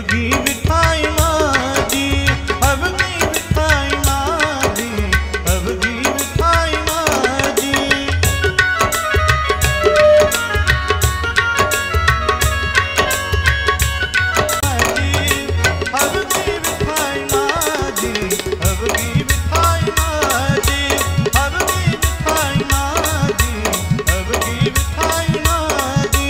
अवघी विठाई माझी, अवघी विठाई माझी, अवघी विठाई माझी. अवघी विठाई माझी, अवघी विठाई माझी, अवघी विठाई माझी, अवघी विठाई माझी.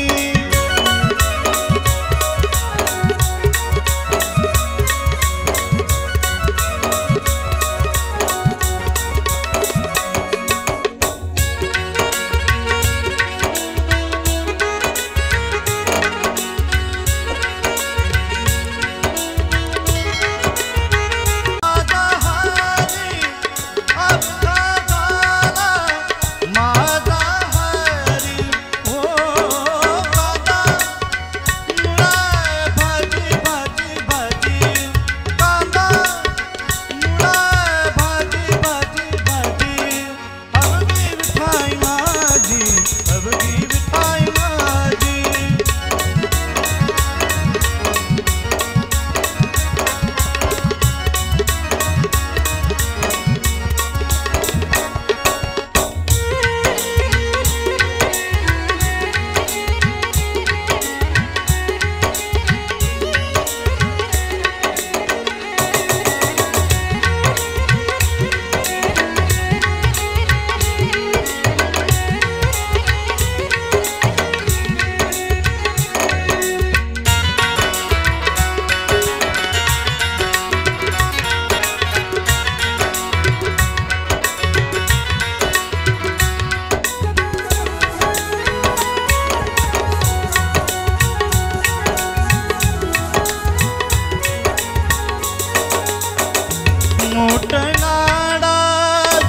मोठनाडा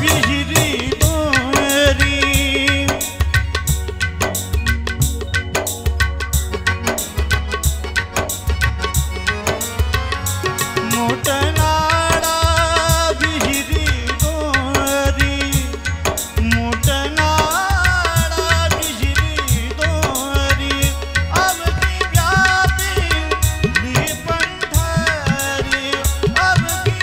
विहिरी दोरी, मोठनाडा विहिरी दोरी, मोठनाडा विहिरी दोरी. अवघी व्यापी ली पंढरी, अवघी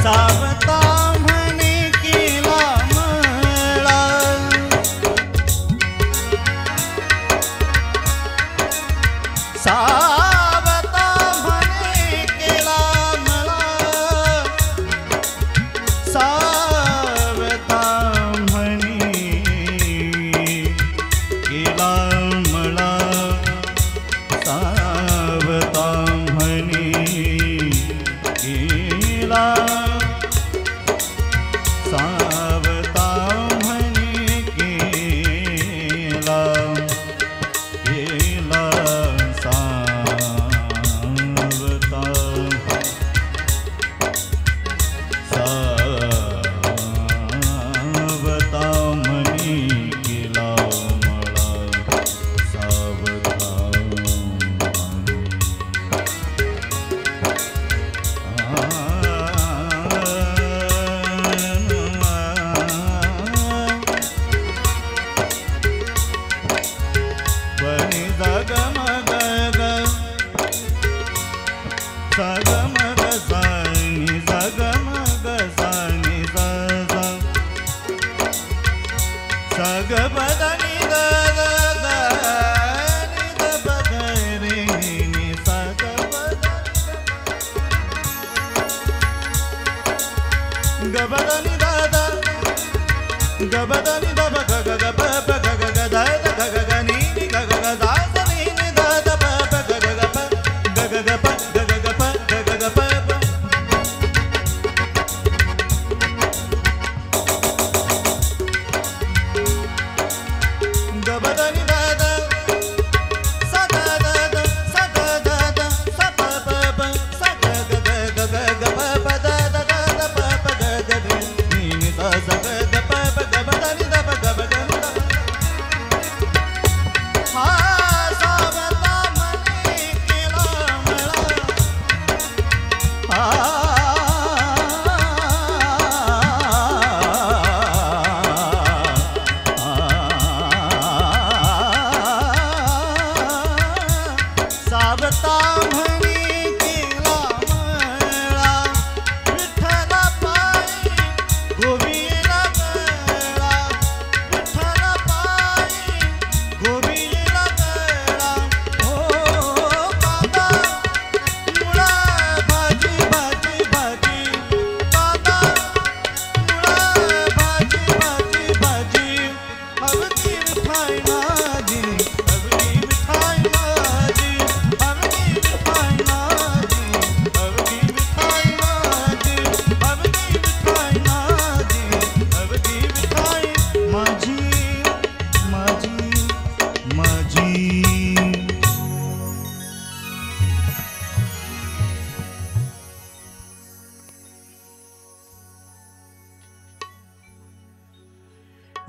सावता म्हणे केला मला, सावता म्हणे केला मला, सावता म्हणे केला, सावता म्हणे केला, केला सग बदनी द द द नि द ब ग रे नि सग बदनी ग बदनी द द ग बदनी द ब ग ग ग ब ब ग ग ग द द ग ग ग नि नि ग ग ग द द नि नि द द ब ब ग ग ग प ग ग ग प ग ग ग प ग ग ग प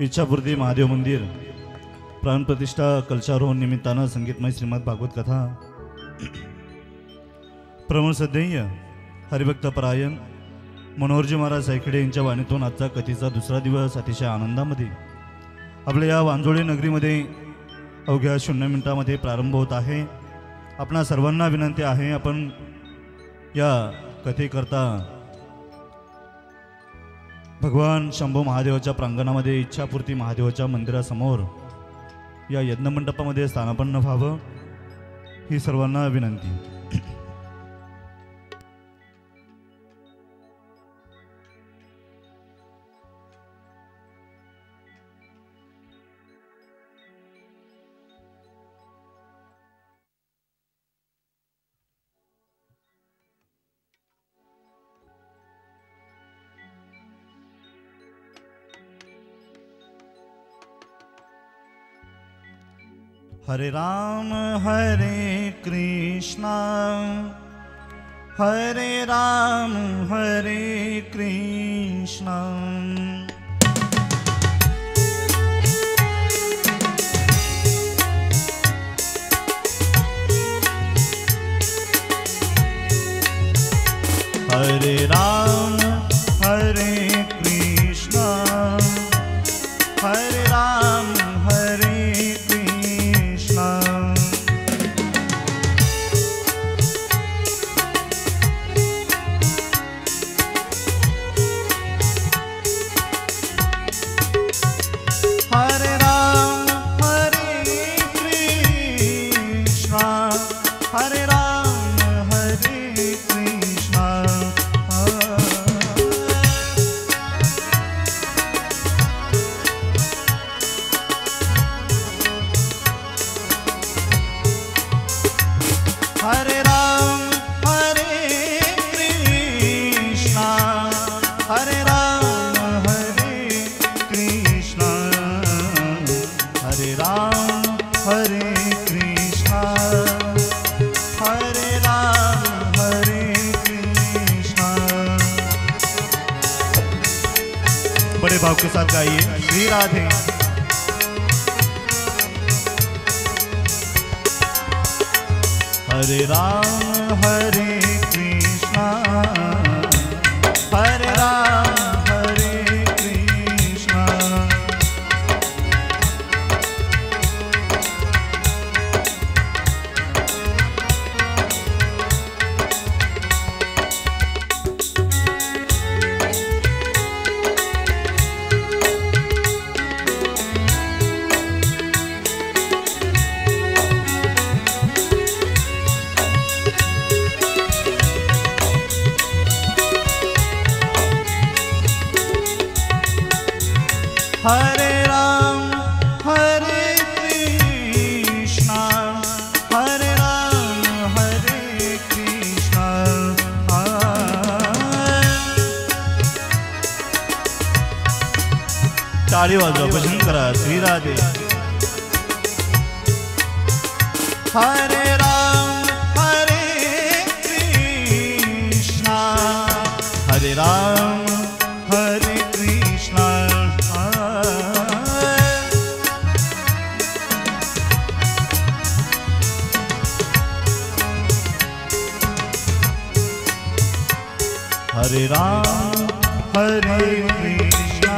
इच्छापूर्ती महादेव मंदिर प्राणप्रतिष्ठा कलशारोहण निमित्तानं संगीतमय श्रीमद भागवत कथा प्रमोद सदैय हरिभक्त परायण मनोहरजी महाराज सायखेडे यांच्या वाणीतून आजचा कथेचा दुसरा दिवस अतिशय आनंदामध्ये आपल्या या वांजोळी नगरीमध्ये अवघ्या 0 मिनिटामध्ये प्रारंभ होत आहे। आपणा सर्वांना विनंती आहे आपण या कथेकरता भगवान शंभू महादेवाच्या प्रांगणामध्ये इच्छापूर्ती महादेवाच्या मंदिरासमोर या यज्ञमंडपामध्ये स्थानापन्न व्हावं ही सर्वांना विनंती। हरे राम हरे कृष्णा हरे राम हरे कृष्णा हरे राम हरे कृष्णा हरे राम हरे बड़े भाव के साथ गाइए श्री राधे। हरे राम हरे कृष्णा हरे राम हरे कृष्णा हरे राम हरे कृष्णा हरे राम हरे कृष्णा। टाळी वाजवा भजन करा श्री राधे। हरे राम हरे कृष्णा हरे राम हरे कृष्णा। हरे राम हरे कृष्णा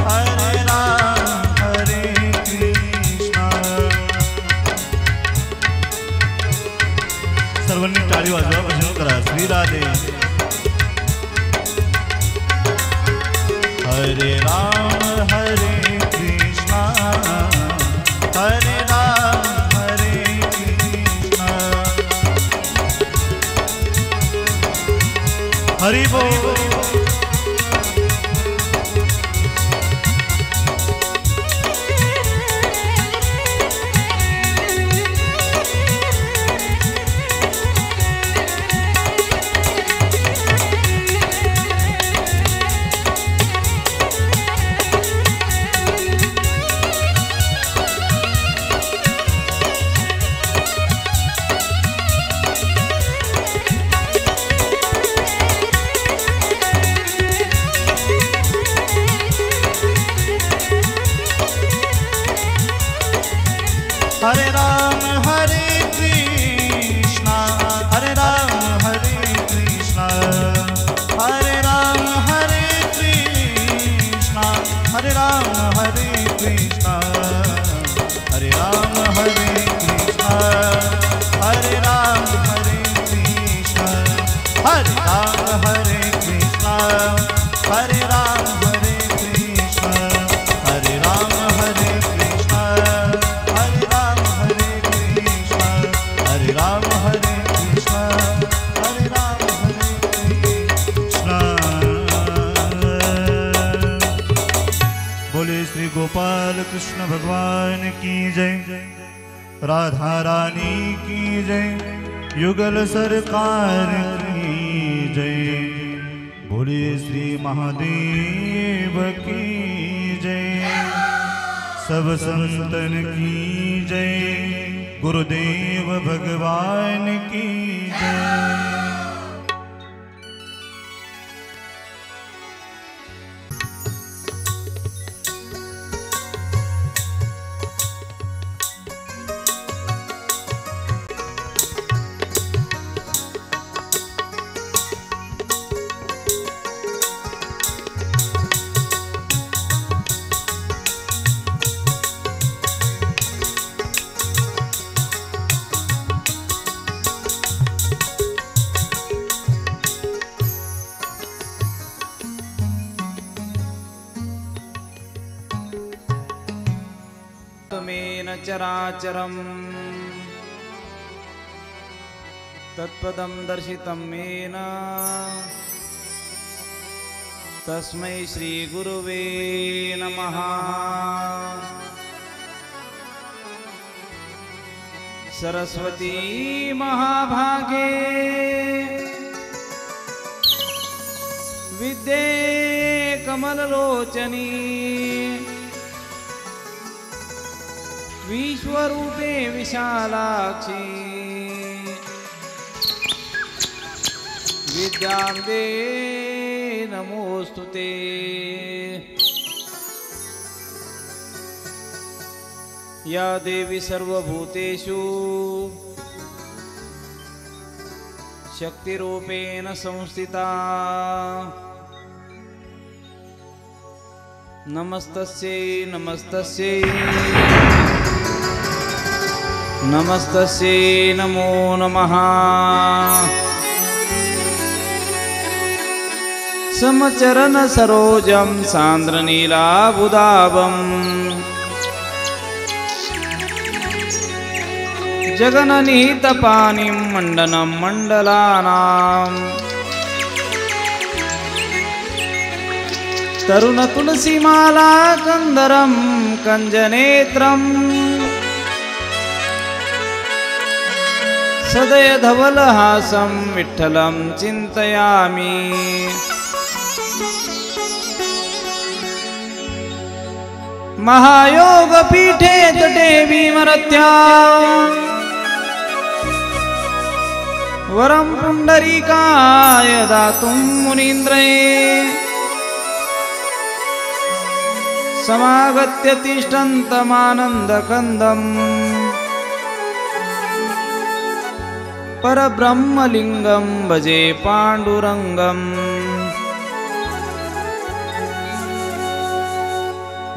हरे राम हरे कृष्णा। सर्वांनी टाळी वाजवा भजन करा श्री राधे। हरे राम हरे कृष्णा हरे राम हरे कृष्णा। हरि बोल। हरे राम हरे कृष्णा हरे राम हरे कृष्णा हरे राम हरे कृष्णा हरे राम हरे कृष्णा हरे राम हरे कृष्णा हरे राम हरे कृष्णा हरे राम हरे कृष्णा हरे राम हरे कृष्णा हरे राम हरे कृष्णा हरे राम हरे कृष्णा हरे राम हरे कृष्णा हरे राम हरे कृष्णा। बोले श्री गोपाल कृष्ण भगवान की जय। राधा रानी की जय। युगल सरकार की जय। बोले श्री महादेव की जय। सब संतन की जय। गुरुदेव भगवान की जय। तमेन चराचरं तत्पदं दर्शितं येन तस्मै श्री गुरुवे नमः। सरस्वती महाभागे विद्ये कमललोचनी विश्वरूपे विशालाक्षी विद्याम्बे नमोस्तुते। या देवी सर्वभूतेषु शक्तिरूपेण संस्थिता नमस्तस्यै नमस्तस्यै नमस्तस्यै नमो नमः। समचरण सरोजं सान्द्रनीलाबुदाभं जगननीतपानिं मण्डनं मण्डलानां तरुण तुलसीमाला कंदरं कंजनेत्रम् सदय धवलहासं विठ्ठलं चिन्तयामि महायोगपीठे तटे भीमरथ्या वरं पुण्डरीकाय दातुं मुनीन्द्रये समागत्य तिष्ठन्तमानन्दकन्दम् परब्रह्मलिङ्गं भजे पाण्डुरङ्गम्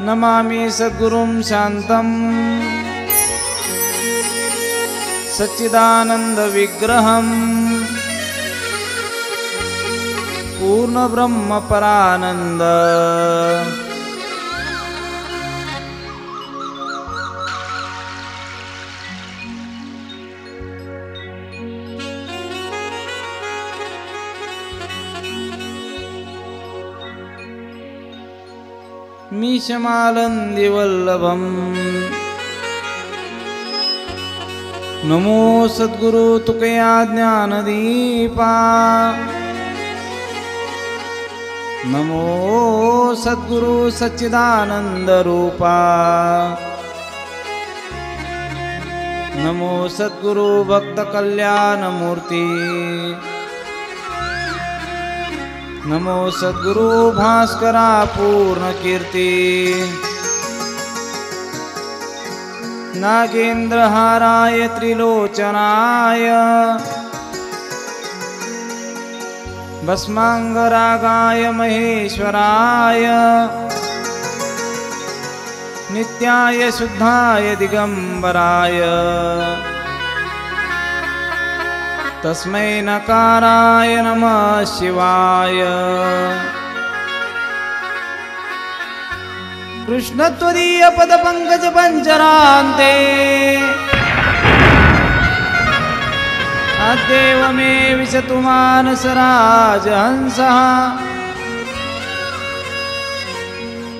नमामि सद्गुरुं शान्तम् सच्चिदानन्दविग्रहम् पूर्णब्रह्मपरानन्द मीशमालन्दिवल्लभम् नमो सद्गुरु तुकया ज्ञानदीपा नमो सद्गुरु सच्चिदानन्दरूपा नमो सद्गुरु भक्तकल्याणमूर्ति नमो सद्गुरु भास्करा पूर्णकीर्ति नागेन्द्रहाराय त्रिलोचनाय भस्मांगरागाय महेश्वराय नित्याय शुद्धाय दिगंबराय तस्मै नकाराय नमः शिवाय कृष्ण त्वदीय पद पंकज पंजरान्ते अद्यैव मे विशतु मानस राजहंसः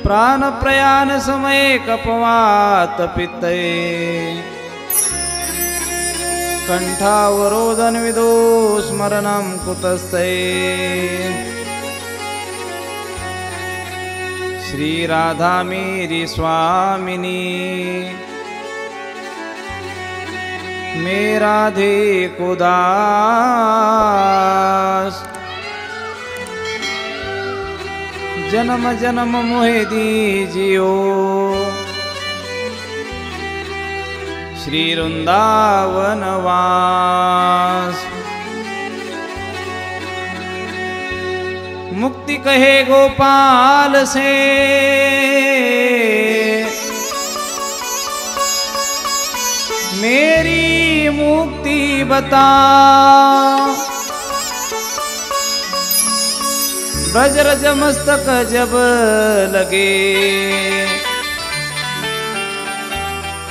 प्राणप्रयाण समये कपवात पित्तये कंठावरोधन विदो स्मरणं कुतस्ते श्री राधा मेरी स्वामिनी मेरा राधे को दास जन्म जन्म मोहे दीजियो श्री वृंदावन वास मुक्ति कहे गोपाल से मेरी मुक्ति बता ब्रज रज मस्तक जब लगे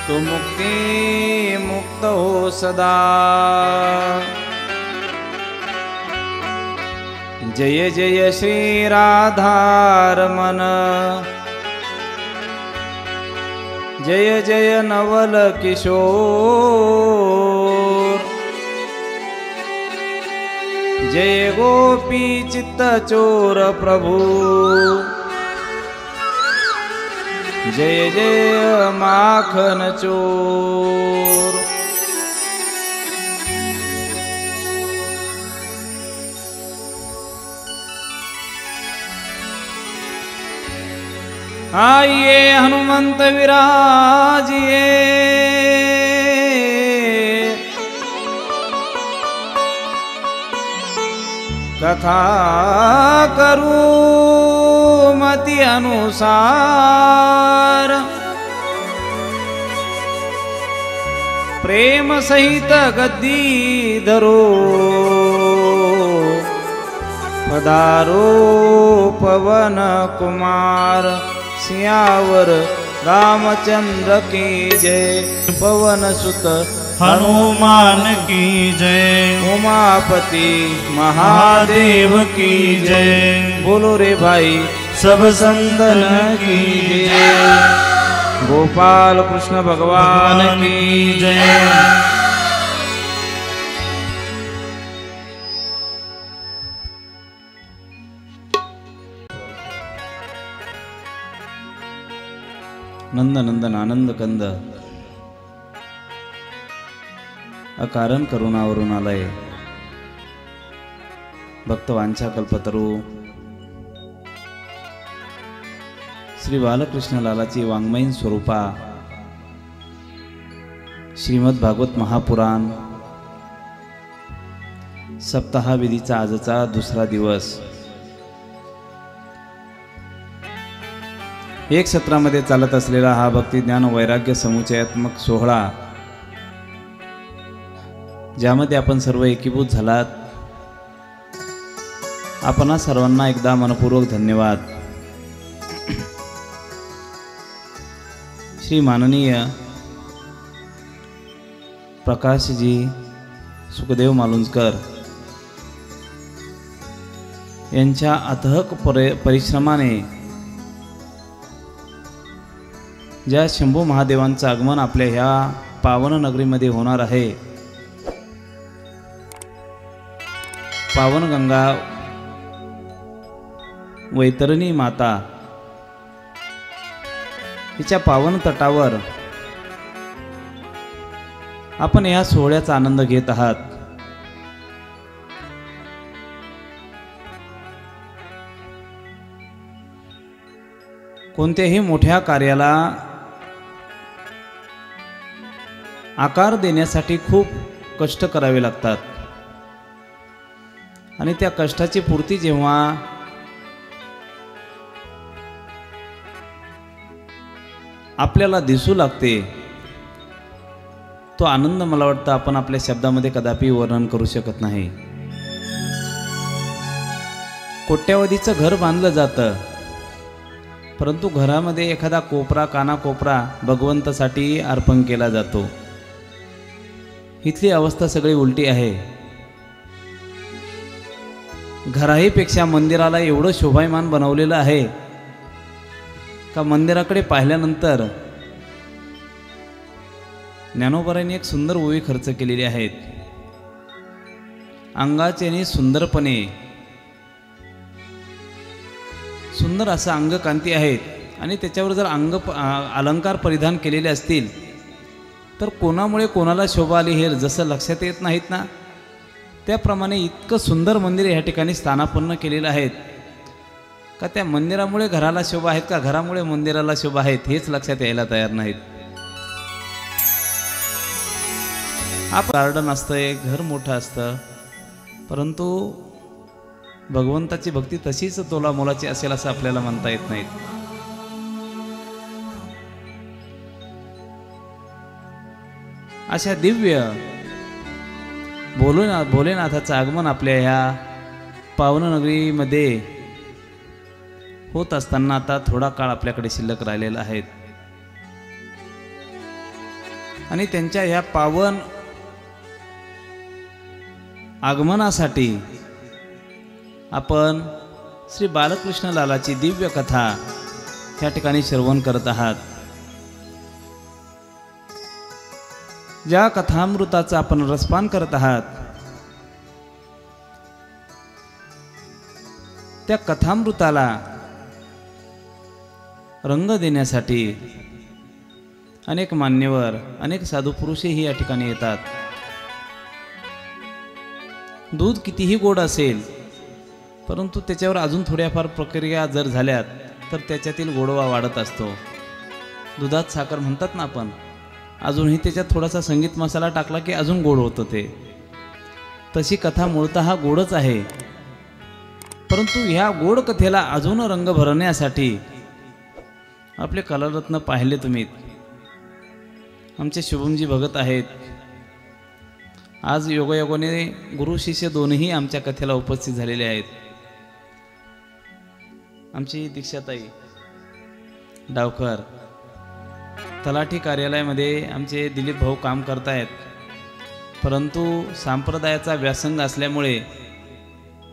तो मुक्ति मुक्त हो सदा जय जय श्री राधारमण जय जय नवल किशोर जय गोपी चित्त चोर प्रभु जय जय माखन चोर आइए हनुमंत विराजिए कथा करूं मति अनुसार प्रेम सहित गद्दी धरो पधारो पवन कुमार सियावर रामचंद्र की जय पवन सुत हनुमान की जय उमापति महादेव की जय बोलो रे भाई सब संतन की जय। गोपाल कृष्ण भगवान की जय। नंद नंदन आनंद कंद अकारण करुणावरून आलय। भक्त वांछा कल्पतरू श्री बालकृष्ण लालाची वाङ्मयीन स्वरूपा श्रीमद भागवत महापुराण सप्ताह विधीचा आजचा दुसरा दिवस। एक सत्रामध्ये चालत असलेला हा भक्ती ज्ञान वैराग्य समुचयात्मक सोहळा, ज्यामध्ये आपण सर्व एकीभूत झालात, आपणा सर्वांना एकदा मनपूर्वक धन्यवाद। श्री माननीय प्रकाशजी सुखदेव मालुंजकर यांच्या अथक परिश्रमाने ज्या शंभू महादेवांचं आगमन आपल्या ह्या पावन नगरीमध्ये होणार आहे, पावन गंगा वैतरणी माता हिच्या पावन तटावर आपण या सोहळ्याचा आनंद घेत आहात। कोणत्याही मोठ्या कार्याला आकार देण्यासाठी खूप कष्ट करावे लागतात आणि त्या कष्टाची पूर्ती जेव्हा आपल्याला दिसू लागते, तो आनंद मला वाटतं आपण आपल्या शब्दामध्ये कदापि वर्णन करू शकत नाही। कोट्यावधीचं घर बांधलं जातं, परंतु घरामध्ये एखादा कोपरा कानाकोपरा भगवंतासाठी अर्पण केला जातो। इथली अवस्था सगळी उलटी आहे। घराहीपेक्षा मंदिराला एवढं शोभायमान बनवलेलं आहे का मंदिराकडे पाहिल्यानंतर ज्ञानोबारांनी एक सुंदर ओवी खर्च केलेली आहेत। अंगाचे सुंदरपणे सुंदर असं अंगकांती आहेत आणि त्याच्यावर जर अलंकार परिधान केलेले असतील तर कोणामुळे कोणाला शोभा आली हे जसं लक्षात येत नाहीत ना, त्याप्रमाणे इतकं सुंदर मंदिर या ठिकाणी स्थानापन्न केलेलं आहेत का त्या मंदिरामुळे घराला शोभा आहेत का घरामुळे मंदिराला शोभा आहेत हेच लक्षात यायला तयार नाहीत। आपण गार्डन असतं, घर मोठं असतं, परंतु भगवंताची भक्ती तशीच तोला मोलाची असेल असं आपल्याला म्हणता येत नाहीत। अशा दिव्य भोलेनाथाचं आगमन आपल्या ह्या पावननगरीमध्ये होत असताना आता थोडा काळ आपल्याकडे शिल्लक राहिलेला आहे आणि त्यांच्या ह्या पावन आगमनासाठी आपण श्री बालकृष्ण लालाची दिव्य कथा या ठिकाणी श्रवण करत आहात। ज्या कथामृताचा आपण रसपान करत आहात, त्या कथामृताला रंग देण्यासाठी अनेक मान्यवर, अनेक साधू पुरुषही या ठिकाणी येतात। दूध कितीही गोड असेल, परंतु त्याच्यावर अजून थोड्याफार प्रक्रिया जर झाल्यात तर त्याच्यातील गोडवा वाढत असतो। दुधात साखर म्हणतात ना आपण, अजूनही त्याच्यात थोडासा संगीत मसाला टाकला की अजून गोड होतं ते। तशी कथा मूळतः गोडच आहे, परंतु ह्या गोड कथेला अजून रंग भरण्यासाठी आपले कलारत्न पाहिले तुम्ही, आमचे शुभमजी भगत आहेत। आज योगायोगाने गुरु शिष्य दोन्ही आमच्या कथेला उपस्थित झालेले आहेत। आमची दीक्षाताई डावकर, तलाठी कार्यालयामध्ये आमचे दिलीप भाऊ काम करतायत, परंतु संप्रदायाचा व्यासंग असल्यामुळे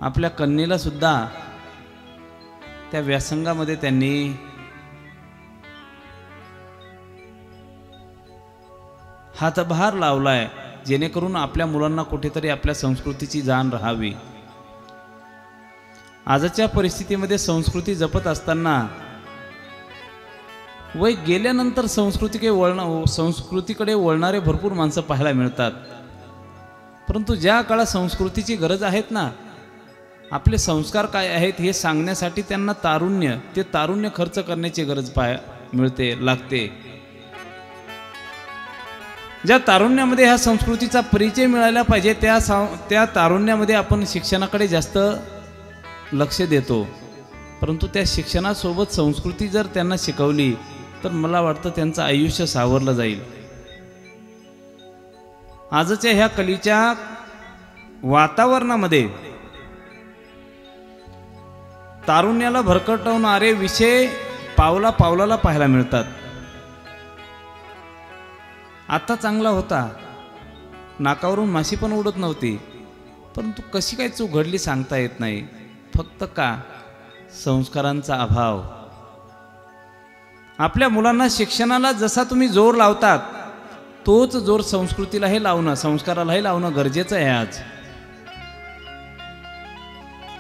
आपल्या कन्येला सुद्धा त्या व्यासंगामध्ये त्यांनी हातभार लावलाय, जेणेकरून आपल्या मुलांना कुठेतरी आपल्या संस्कृतीची जाण राहावी. आजच्या परिस्थितीमध्ये संस्कृती जपत असताना वय गेल्यानंतर संस्कृतीकडे वळणारे भरपूर माणसं पाहायला मिळतात. परंतु ज्या काळात संस्कृतीची गरज आहेत ना, आपले संस्कार काय आहेत हे सांगण्यासाठी त्यांना तारुण्य खर्च करण्याची गरज लागते. ज्या तारुण्यामध्ये ह्या संस्कृतीचा परिचय मिळायला पाहिजे त्या तारुण्यामध्ये आपण शिक्षणाकडे जास्त लक्ष देतो. परंतु त्या शिक्षणासोबत संस्कृती जर त्यांना शिकवली तर मला वाटतं त्यांचं आयुष्य सावरलं जाईल. आजच्या ह्या कलीच्या वातावरणामध्ये तारुण्याला भरकटवणारे विषय पावलाला पाहायला मिळतात. आता चांगला होता, नाकावरून माशी पण उडत नव्हती, परंतु कशी काय चूक घडली सांगता येत नाही. फक्त का? संस्कारांचा अभाव. आपल्या मुलांना शिक्षणाला जसा तुम्ही जोर लावतात तोच जोर संस्कृतीलाही लावणं, संस्कारालाही लावणं गरजेचं आहे.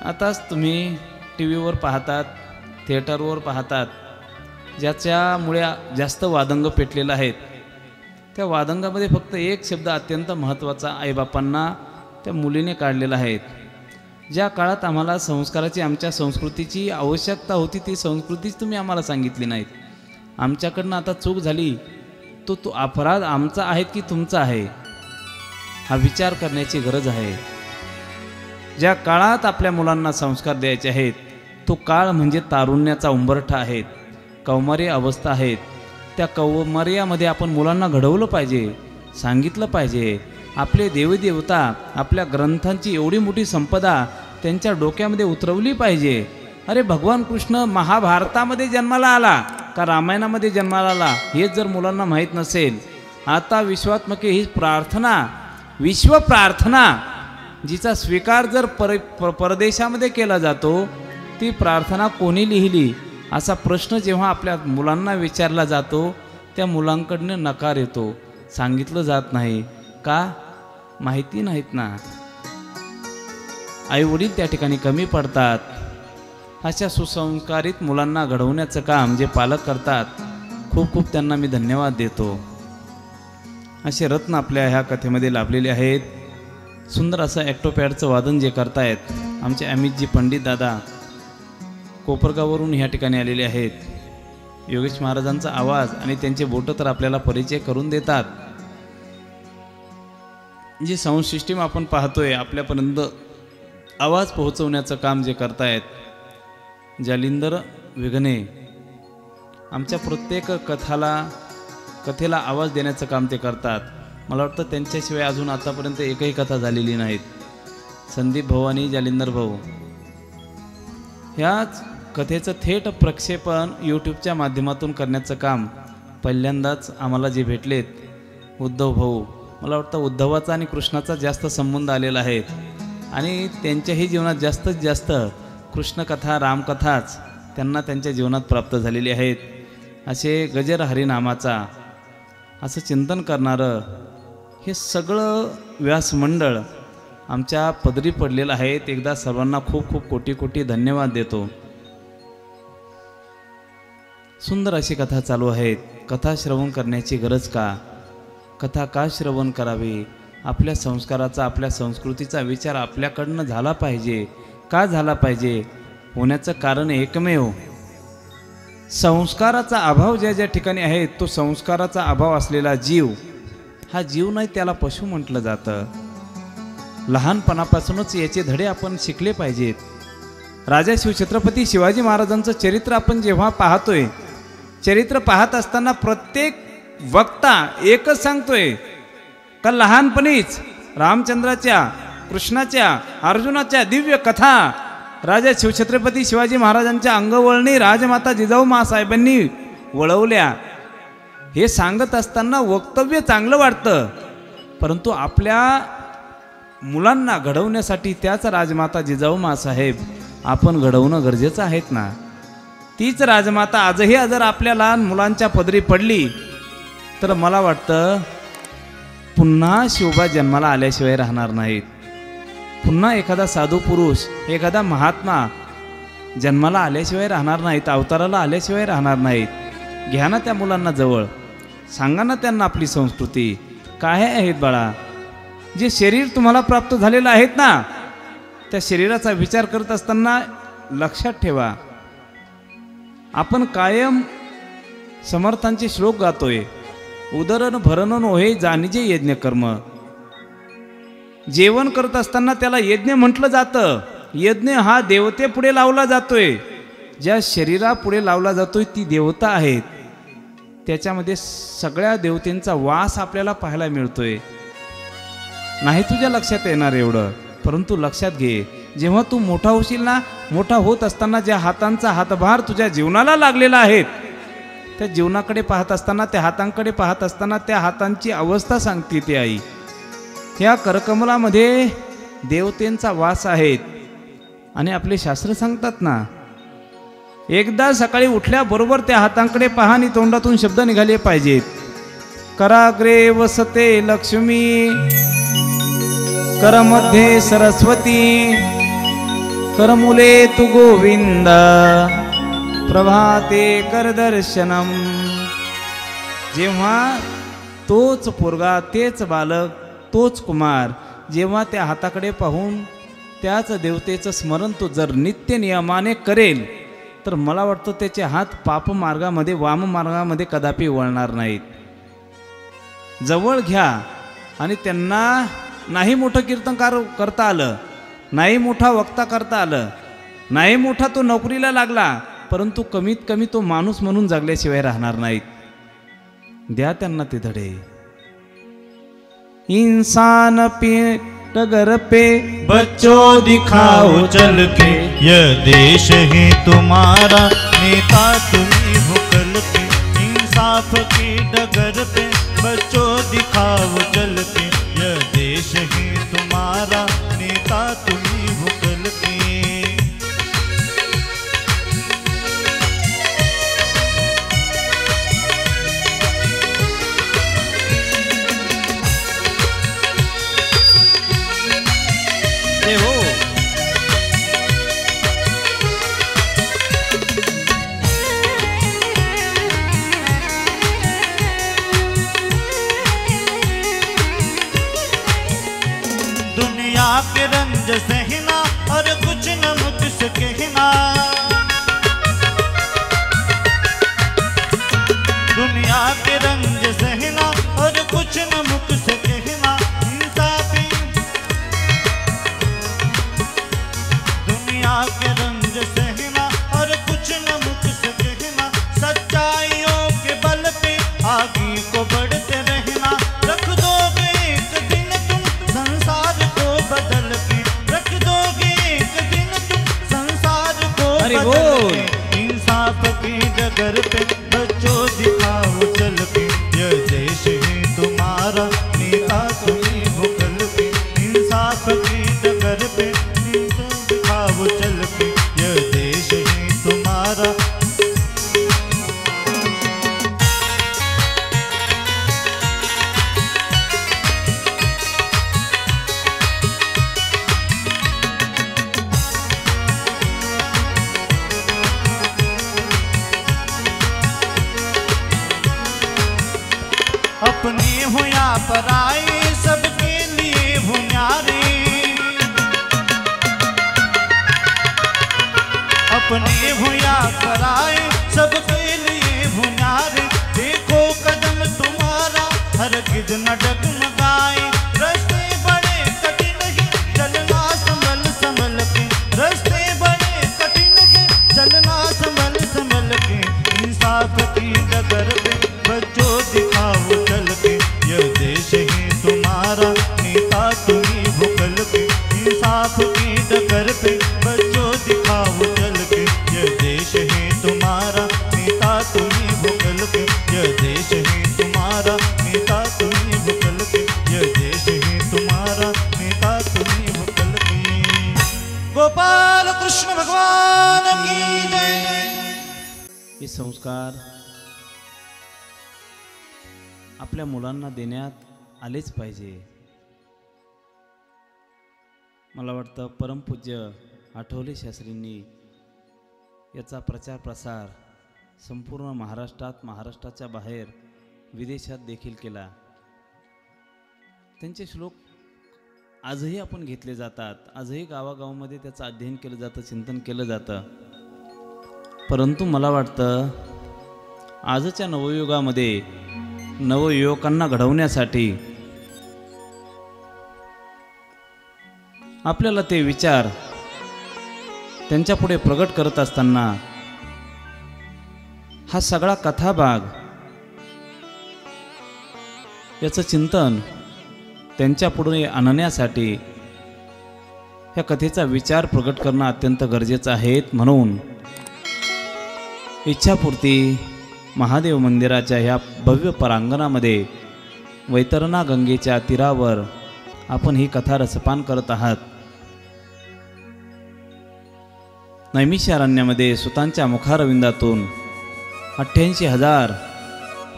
आताच तुम्ही टीव्हीवर पाहतात, थिएटरवर पाहतात, ज्याच्यामुळे जास्त वादंग पेटलेलं आहेत. त्या वादंगामध्ये फक्त एक शब्द अत्यंत महत्त्वाचा आईबापांना त्या मुलीने काढलेला आहे. ज्या काळात आम्हाला संस्काराची, आमच्या संस्कृतीची आवश्यकता होती ती संस्कृतीच तुम्ही आम्हाला सांगितली नाहीत. आमच्याकडनं आता चूक झाली, तो अपराध आमचा आहे की तुमचा आहे हा विचार करण्याची गरज आहे. ज्या काळात आपल्या मुलांना संस्कार द्यायचे आहेत तो काळ म्हणजे तारुण्याचा उंबरठा आहेत, कौमार्य अवस्था आहेत. त्या कौमार्यामध्ये आपण मुलांना घडवलं पाहिजे, सांगितलं पाहिजे. आपले देवदेवता, आपल्या ग्रंथांची एवढी मोठी संपदा त्यांच्या डोक्यामध्ये उतरवली पाहिजे. अरे भगवान कृष्ण महाभारतामध्ये जन्माला आला का रामायणामध्ये जन्माला आला हेच जर मुलांना माहीत नसेल, आता विश्वात्मके ही प्रार्थना, विश्व प्रार्थना जिचा स्वीकार जर परदेशामध्ये केला जातो, ती प्रार्थना कोणी लिहिली असा प्रश्न जेव्हा आपल्या मुलांना विचारला जातो, त्या मुलांकडनं नकार येतो, सांगितलं जात नाही. का? माहिती नाहीत ना. आईवडील त्या ठिकाणी कमी पडतात. अशा सुसंस्कारित मुलांना घडवण्याचं काम जे पालक करतात, खूप खूप त्यांना मी धन्यवाद देतो. असे रत्न आपल्या ह्या कथेमध्ये लाभलेले आहेत. सुंदर असं ॲक्टोपॅडचं वादन जे करतायत आमचे अमितजी पंडित दादा कोपरगाववरून ह्या ठिकाणी आलेले आहेत. योगेश महाराजांचा आवाज आणि त्यांचे बोटं तर आपल्याला परिचय करून देतात. जी साऊंड सिस्टीम आपण पाहतोय, आपल्यापर्यंत आवाज पोहोचवण्याचं काम जे करतायत जालिंदर विघ्ने, आमच्या प्रत्येक कथेला आवाज देण्याचं काम ते करतात. मला वाटतं त्यांच्याशिवाय अजून आतापर्यंत एकही कथा झालेली नाहीत. संदीप भाऊ आणि जालिंदर भाऊ ह्याच कथेचं थेट प्रक्षेपण यूट्यूबच्या माध्यमातून करण्याचं काम पहिल्यांदाच आम्हाला जे भेटलेत उद्धव भाऊ, मला वाटतं उद्धवाचा आणि कृष्णाचा जास्त संबंध आलेला आहे आणि त्यांच्याही जीवनात जास्तीत जास्त कृष्णकथा, रामकथाच त्यांना त्यांच्या जीवनात प्राप्त झालेली आहेत. असे गजर हरिनामाचा असं चिंतन करणारं हे सगळं व्यासमंडळ आमच्या पदरी पडलेलं आहे. एकदा सर्वांना खूप खूप कोटी कोटी धन्यवाद देतो. सुंदर अशी कथा चालू आहेत. कथा श्रवण करण्याची गरज का? कथा का श्रवण करावी? आपल्या संस्काराचा, आपल्या संस्कृतीचा विचार आपल्याकडनं झाला पाहिजे. का झाला पाहिजे? होण्याचं कारण एकमेव संस्काराचा अभाव ज्या ज्या ठिकाणी आहे, तो संस्काराचा अभाव असलेला जीव हा जीव नाही, त्याला पशु म्हटलं जातं. लहानपणापासूनच याचे धडे आपण शिकले पाहिजेत. राजा शिवछत्रपती शिवाजी महाराजांचं चरित्र आपण जेव्हा पाहतोय, चरित्र पाहत असताना प्रत्येक वक्ता एकच सांगतोय का लहानपणीच रामचंद्राच्या, कृष्णाच्या, अर्जुनाच्या दिव्य कथा राजा शिवछत्रपती शिवाजी महाराजांच्या अंगवळणी राजमाता जिजाऊ मासाहेबांनी वळवल्या. हे सांगत असताना वक्तव्य चांगलं वाटतं, परंतु आपल्या मुलांना घडवण्यासाठी त्याच राजमाता जिजाऊ मासाहेब आपण घडवणं गरजेचं आहेत ना. तीच राजमाता आजही जर आपल्या लहान मुलांच्या पदरी पडली तर मला वाटतं पुन्हा शिवबा जन्माला आल्याशिवाय राहणार नाहीत. पुन्हा एखादा साधू पुरुष, एखादा महात्मा जन्माला आल्याशिवाय राहणार नाहीत, अवताराला आल्याशिवाय राहणार नाहीत. घ्या ना त्या मुलांना जवळ, सांगा ना त्यांना आपली संस्कृती काय आहेत बाळा. जे शरीर तुम्हाला प्राप्त झालेलं आहेत ना, त्या शरीराचा विचार करत असताना लक्षात ठेवा, आपण कायम समर्थांचे श्लोक गातोय. उदरन भरण नोहे जाणीजे यज्ञ कर्म. जेवण करत असताना त्याला यज्ञ म्हटलं जातं. यज्ञ हा देवतेपुढे लावला जातोय. ज्या शरीरापुढे लावला जातोय ती देवता आहेत. त्याच्यामध्ये सगळ्या देवतेंचा वास आपल्याला पाहायला मिळतोय. नाही तुझ्या लक्षात येणार एवढं, परंतु लक्षात घे, जेव्हा तू मोठा होशील ना, मोठा होत असताना ज्या हातांचा हातभार तुझ्या जीवनाला लागलेला आहे, त्या जीवनाकडे पाहत असताना, त्या हातांकडे पाहत असताना त्या हातांची अवस्था सांगते ती आई. ह्या करकमलामध्ये देवतेंचा वास आहेत. आणि आपले शास्त्र सांगतात ना, एकदा सकाळी उठल्याबरोबर त्या हातांकडे पहा आणि तोंडातून शब्द निघाले पाहिजेत. कराग्रे वसते लक्ष्मी, करमध्ये सरस्वती, करमुले तु गोविंद, प्रभाते करदर्शनम. जेव्हा तोच पोरगा, तेच बालक, तोच कुमार जेव्हा त्या हाताकडे पाहून त्याच देवतेचं स्मरण तो जर नित्य नियमाने करेल तर मला वाटतं त्याचे हात पाप मार्गामध्ये, वाम मार्गामध्ये कदापि वळणार नाहीत. जवळ घ्या आणि त्यांना नाही मोठं कीर्तनकार करता आलं, नाही मोठा वक्ता करता आलं, नाही मोठा तो नोकरीला लागला, परंतु कमीत कमी तो माणूस म्हणून जगल्याशिवाय राहणार नाहीत. द्या त्यांना ते धडे. इंसान पे डगर पे बच्चों दिखाओ चल के, यह देश है तुम्हारा, नेता तुम्ही हो कल के. इंसाफ की डगर पे बच्चों दिखाओ चल के, यह देश है तुम्हारा, नेता तुम्ही हो कल के. हो दुनिया के रंज सहना और कुछ न मुझसे कहना, दुनिया के रंज सहना और कुछ न मुझसे कहना. इंसाफी दुनिया के रंज सहना और कुछ न मुझसे कहना. सच्चाइयों के बल पे आगे को बढ़ते रहना. रख दोगे एक दिन तुम संसार को बदल के, रख दोगे एक दिन तुम संसार को बदल के. इंसाफ की डगर पे बच्चों दिखाओ चल के, यह देश है तुम्हारा, नेता तुम्ही हो कल के. इंसाफ की डगर पे दिखाओ चल के, यह देश है तुम्हारा. अपने हो या पराए सबके लिए हो न्यारे, अपने हो या पराए सबके लिए हो न्यारे. देखो कदम तुम्हारा हरगिज न डगमगाए. रास्ते बड़े कठिन है चलना संभल संभल के, रास्ते बड़े कठिन है चलना संभल संभल के. इंसाफ की डगर पे बच्चों दिखाओ चल के, यह देश है तुम्हारा, नेता तुम्ही हो कल के. इंसाफ की डगर पे बच्चों दिखाओ चल के, यह देश है तुम्हारा, नेता तुम्ही हो कल के. यह देश है तुम्हारा, नेता तुम्ही हो कल के. यह देश है तुम्हारा, नेता तुम्ही हो कल के. गोपाल कृष्ण भगवान की जय. संस्कार आपल्या मुलांना देण्यात आलेच पाहिजे. मला वाटतं परमपूज्य आठवले शास्त्रींनी याचा प्रचार प्रसार संपूर्ण महाराष्ट्रात, महाराष्ट्राच्या बाहेर, विदेशात देखील केला. त्यांचे श्लोक आजही आपण घेतले जातात. आजही गावागावामध्ये त्याचं अध्ययन केलं जातं, चिंतन केलं जातं. परंतु मला वाटतं आजच्या नवयुगामध्ये नवयुवकांना घडवण्यासाठी आपल्याला ते विचार त्यांच्यापुढे प्रगट करत असताना हा सगळा कथाभाग याचं चिंतन त्यांच्यापुढे आणण्यासाठी ह्या कथेचा विचार प्रगट करणं अत्यंत गरजेचं आहे. म्हणून इच्छापूर्ती महादेव मंदिराच्या ह्या भव्य परांगणामध्ये वैतरणा गंगेच्या तीरावर आपण ही कथा रसपान करत आहात. नैमिषारण्यामध्ये सुतांच्या मुखारविंदातून 88,000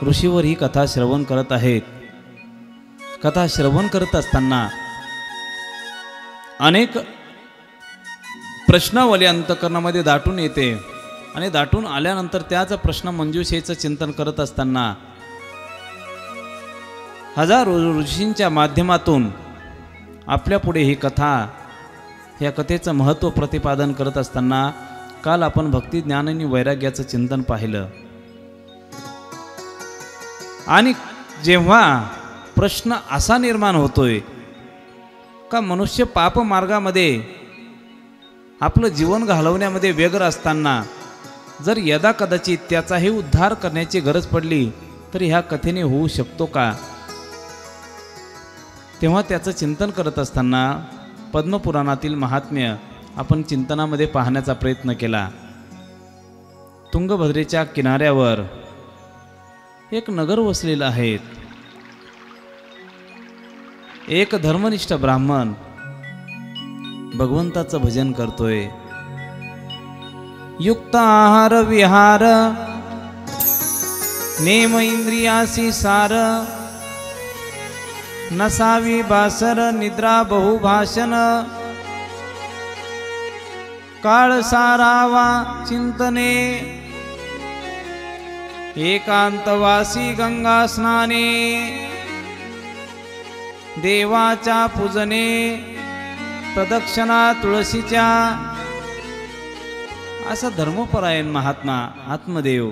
ऋषीवर ही कथा श्रवण करत आहेत. कथा श्रवण करत असताना अनेक प्रश्नावली अंतःकरणामध्ये दाटून येते आणि दाटून आल्यानंतर त्याच प्रश्न मंजुषेचं चिंतन करत असताना हजारो ऋषींच्या माध्यमातून आपल्या पुढे ही कथा, या कथेचं महत्त्व प्रतिपादन करत असताना काल आपण भक्ती, ज्ञान आणि वैराग्याचं चिंतन पाहिलं. आणि जेव्हा प्रश्न असा निर्माण होतोय का मनुष्य पाप मार्गामध्ये आपलं जीवन घालवण्यामध्ये व्यग्र असताना जर यदा कदाचित त्याचाही उद्धार करण्याची गरज पडली तर ह्या कथेने होऊ शकतो का? तेव्हा त्याचं चिंतन करत असताना पद्मपुराणातील महात्म्य आपण चिंतनामध्ये पाहण्याचा प्रयत्न केला. तुंगभद्रेच्या किनाऱ्यावर एक नगर वसलेलं आहे. एक धर्मनिष्ठ ब्राह्मण भगवंताचं भजन करतोय. युक्त आहार विहार नेम इंद्रियासी सार नसावी बासर निद्रा बहुभाषण काळ सारावा चिंतने एकांतवासी गंगा स्नाने देवाच्या पूजने प्रदक्षिणा तुळशीच्या. असा धर्मपरायण महात्मा आत्मदेव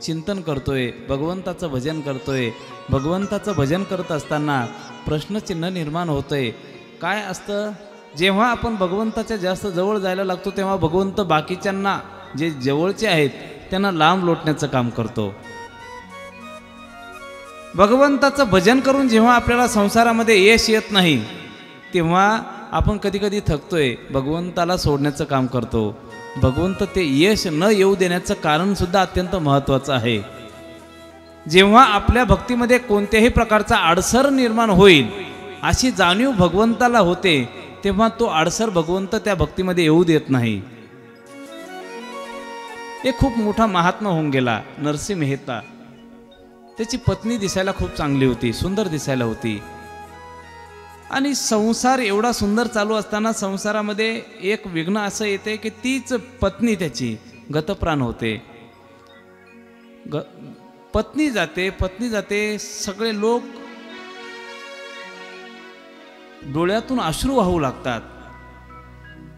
चिंतन करतोय, भगवंताचं भजन करतोय. भगवंताचं भजन करत असताना प्रश्नचिन्ह निर्माण होतंय. काय असतं, जेव्हा आपण भगवंताच्या जास्त जवळ जायला लागतो तेव्हा भगवंत बाकीच्यांना, जे जवळचे आहेत त्यांना लांब लोटण्याचं काम करतो. भगवंताचं भजन करून जेव्हा आपल्याला संसारामध्ये यश येत नाही तेव्हा आपण कधी कधी थकतोय, भगवंताला सोडण्याचं काम करतो. भगवंत ते यश न येऊ देण्याचं कारण सुद्धा अत्यंत महत्त्वाचं आहे. जेव्हा आपल्या भक्तीमध्ये कोणत्याही प्रकारचा अडसर निर्माण होईल अशी जाणीव भगवंताला होते तेव्हा तो अडसर भगवंत त्या भक्तीमध्ये येऊ देत नाही. एक खूप मोठा महात्मा होऊन गेला नरसिंह मेहता. त्याची पत्नी दिसायला खूप चांगली होती, सुंदर दिसायला होती. आणि संसार एवढा सुंदर चालू असताना संसारामध्ये एक विघ्न असं येते की तीच पत्नी त्याची गतप्राण होते. पत्नी जाते, सगळे लोक डोळ्यातून अश्रू वाहू लागतात.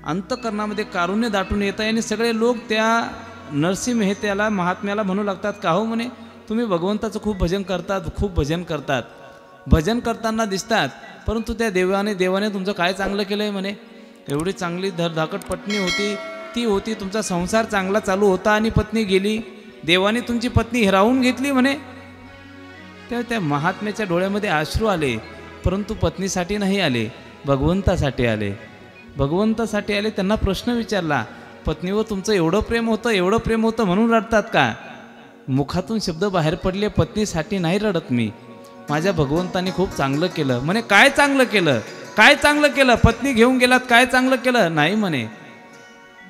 अंतःकरणामध्ये कारुण्य दाटून येत आहे आणि सगळे लोक त्या नरसिंह मेहत्याला, महात्म्याला म्हणू लागतात, का हो म्हणे तुम्ही भगवंताचं खूप भजन करतात, भजन करताना दिसतात, परंतु त्या देवाने तुमचं काय चांगलं केलंय म्हणे. एवढी चांगली धडधाकट पत्नी होती, तुमचा संसार चांगला चालू होता आणि पत्नी गेली, देवाने तुमची पत्नी हिरावून घेतली म्हणे. तेव्हा त्या महात्म्याच्या डोळ्यामध्ये अश्रू आले, परंतु पत्नीसाठी नाही आले, भगवंतासाठी आले. त्यांना प्रश्न विचारला, पत्नीवर तुमचं एवढं प्रेम होतं म्हणून रडतात का? मुखातून शब्द बाहेर पडले, पत्नीसाठी नाही रडत मी, माझ्या भगवंताने खूप चांगलं केलं. म्हणे काय चांगलं केलं? पत्नी घेऊन गेलात, काय चांगलं केलं? नाही म्हणे,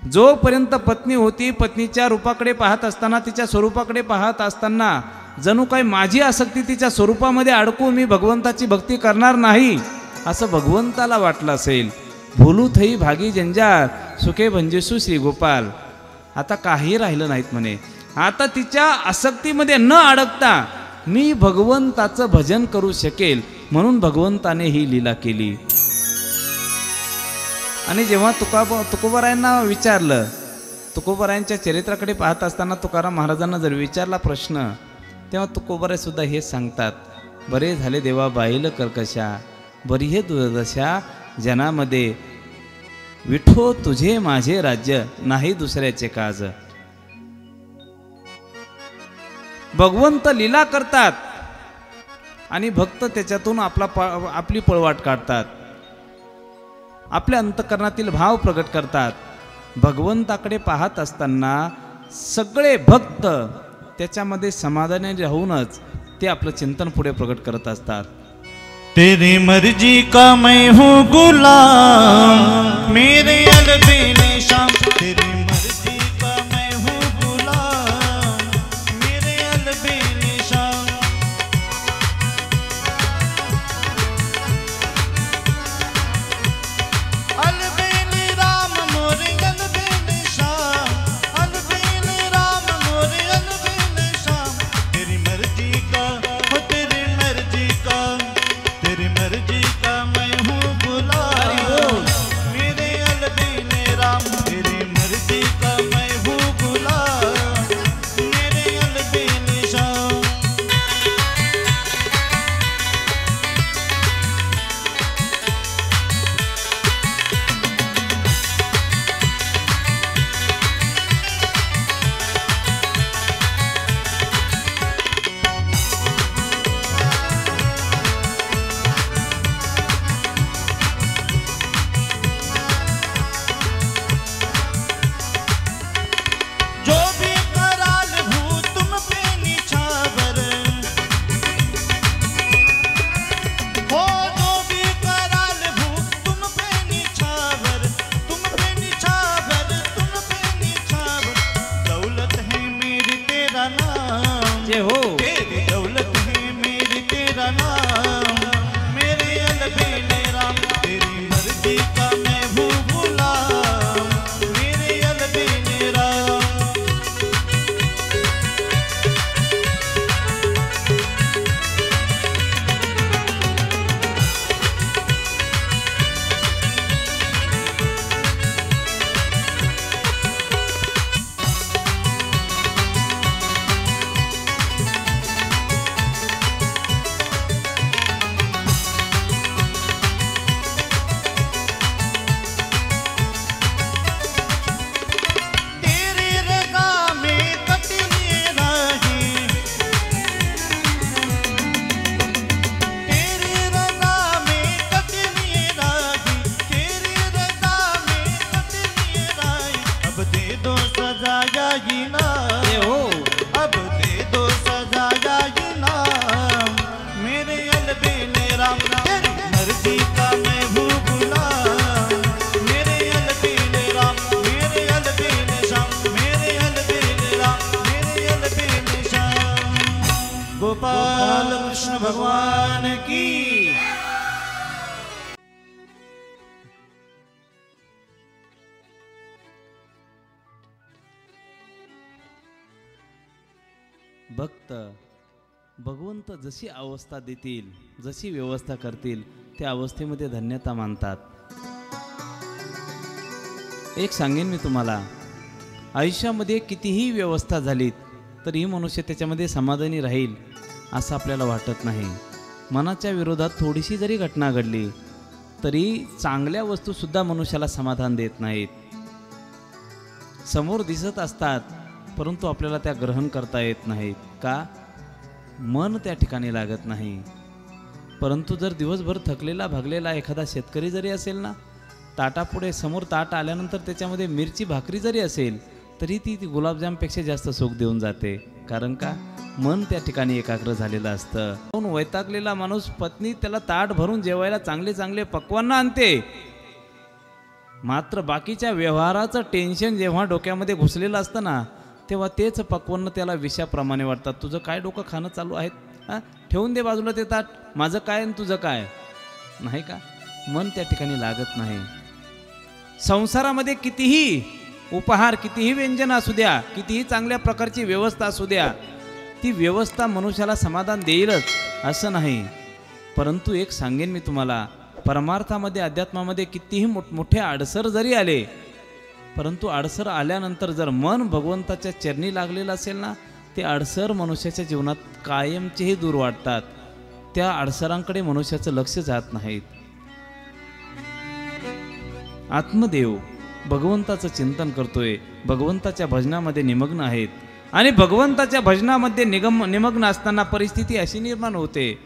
जोपर्यंत पत्नी होती, पत्नीच्या रूपाकडे पाहत असताना, तिच्या स्वरूपाकडे पाहत असताना जणू काही माझी आसक्ती तिच्या स्वरूपामध्ये अडकून मी भगवंताची भक्ती करणार नाही असं भगवंताला वाटलं असेल. भूलू थई भागी जंजाळ सुखे भंजेसू श्री गोपाल. आता काही राहिलं नाहीत म्हणे. आता तिच्या आसक्तीमध्ये न अडकता मी भगवंताचं भजन करू शकेल म्हणून भगवंताने ही लीला केली. आणि जेव्हा तुकोबारायांना विचारलं, तुकोबारायांच्या चरित्राकडे पाहत असताना तुकाराम महाराजांना जर विचारला प्रश्न, तेव्हा तुकोबाराय सुद्धा हे सांगतात, बरे झाले देवा बाईल कर्कशा, बरी हे दुर्दशा जनामध्ये, विठो तुझे माझे राज्य, नाही दुसऱ्याचे काज. भगवंत लीला करतात आणि भक्त त्याच्यातून आपली पळवाट काढतात, आपल्या अंतःकरणातील भाव प्रकट करतात. भगवंताकडे पाहत असताना सगळे भक्त त्याच्यामध्ये समाधानी राहूनच ते आपलं चिंतन पुढे प्रकट करत असतात. तेरी मर्जी का मैं हूँ गुलाम, मेरे अलबेले शाम. तेरी मर्जी का मैं हूँ गुलाम, मेरे अलबेले शाम. अलबेले राम मोरे अलबेले शाम, अलबेले राम मोरे अलबेले शाम. तेरी मर्जी का हो तेरी मर्जी का, तेरी मर्जी का मैं हूँ गुलाम, मेरे अलबेले राम. तेरी मर्जी का मैं हूँ गुलाम, मेरे अलबेले शाम. जो भी कराल हूँ तुम पे निछावर, हो जो भी कराल हूँ तुम पे निछावर, तुम पे निछावर, तुम पे निछावर. दौलत है मेरी तेरा नाम, जे हो तेरी दौलत है मेरी तेरा नाम, मेरे अलबेले राम. तेरी मर्जी का मैं हूँ गुलाम, मेरे अलबेले राम. तेरी रज़ा में कटनी राहें, तेरी रज़ा में कटनी राहें, तेरी रज़ा में कटनी राहें. अब दे दो सजा या इनाम, जे हो अब दे दो सजा या इनाम, मेरे अलबेले राम. तेरी मर्जी का मैं हूँ गुलाम, मेरे अलबेले राम, मेरे अलबेले शाम, मेरे अलबेले राम, मेरे अलबेले शाम. गोपाल कृष्ण भगवान की. भक्त भगवंत जशी अवस्था देतील, जशी व्यवस्था करतील, त्या अवस्थेमध्ये धन्यता मानतात. एक सांगेन मी तुम्हाला, आयुष्यामध्ये कितीही व्यवस्था झालीत तरीही मनुष्य त्याच्यामध्ये समाधानी राहील असं आपल्याला वाटत नाही. मनाच्या विरोधात थोडीशी जरी घटना घडली तरी चांगल्या वस्तूसुद्धा मनुष्याला समाधान देत नाहीत. समोर दिसत असतात परंतु आपल्याला त्या ग्रहण करता येत नाहीत. का? मन त्या ठिकाणी लागत नाही. परंतु जर दिवसभर थकलेला भागलेला एखादा शेतकरी जरी असेल ना, ताटापुढे समोर ताट आल्यानंतर त्याच्यामध्ये मिरची भाकरी जरी असेल तरी ती गुलाबजामपेक्षा जास्त सुख देऊन जाते. कारण का? मन त्या ठिकाणी एकाग्र झालेलं असतं. म्हणून वैतागलेला माणूस, पत्नी त्याला ताट भरून जेवायला चांगले चांगले पक्वान्न आणते मात्र बाकीच्या व्यवहाराचं टेन्शन जेव्हा डोक्यामध्ये घुसलेलं असतं ना, तेव्हा तेच पक्वान्न त्याला विषाप्रमाणे वाटतात. तुझं काय डोकं खाणं चालू आहेत, हां, ठेवून दे बाजूला ते ताट, माझं काय आणि तुझं काय, नाही का? मन त्या ठिकाणी लागत नाही. संसारामध्ये कितीही उपहार, कितीही व्यंजन असू द्या, कितीही चांगल्या प्रकारची व्यवस्था असू द्या, ती व्यवस्था मनुष्याला समाधान देईलच असं नाही. परंतु एक सांगेन मी तुम्हाला, परमार्थामध्ये, अध्यात्मामध्ये कितीही मोठे अडसर जरी आले, परंतु अडसर आल्यानंतर जर मन भगवंताच्या चरणी लागलेलं असेल ना, ते अडसर मनुष्याच्या जीवनात कायमचेही दूर वाटतात. त्या अडसरांकडे मनुष्याचं लक्ष जात नाहीत. आत्मदेव भगवंताचं चिंतन करतोय, भगवंताच्या भजनामध्ये निमग्न आहेत, आणि भगवंताच्या भजनामध्ये निमग्न असताना परिस्थिती अशी निर्माण होते,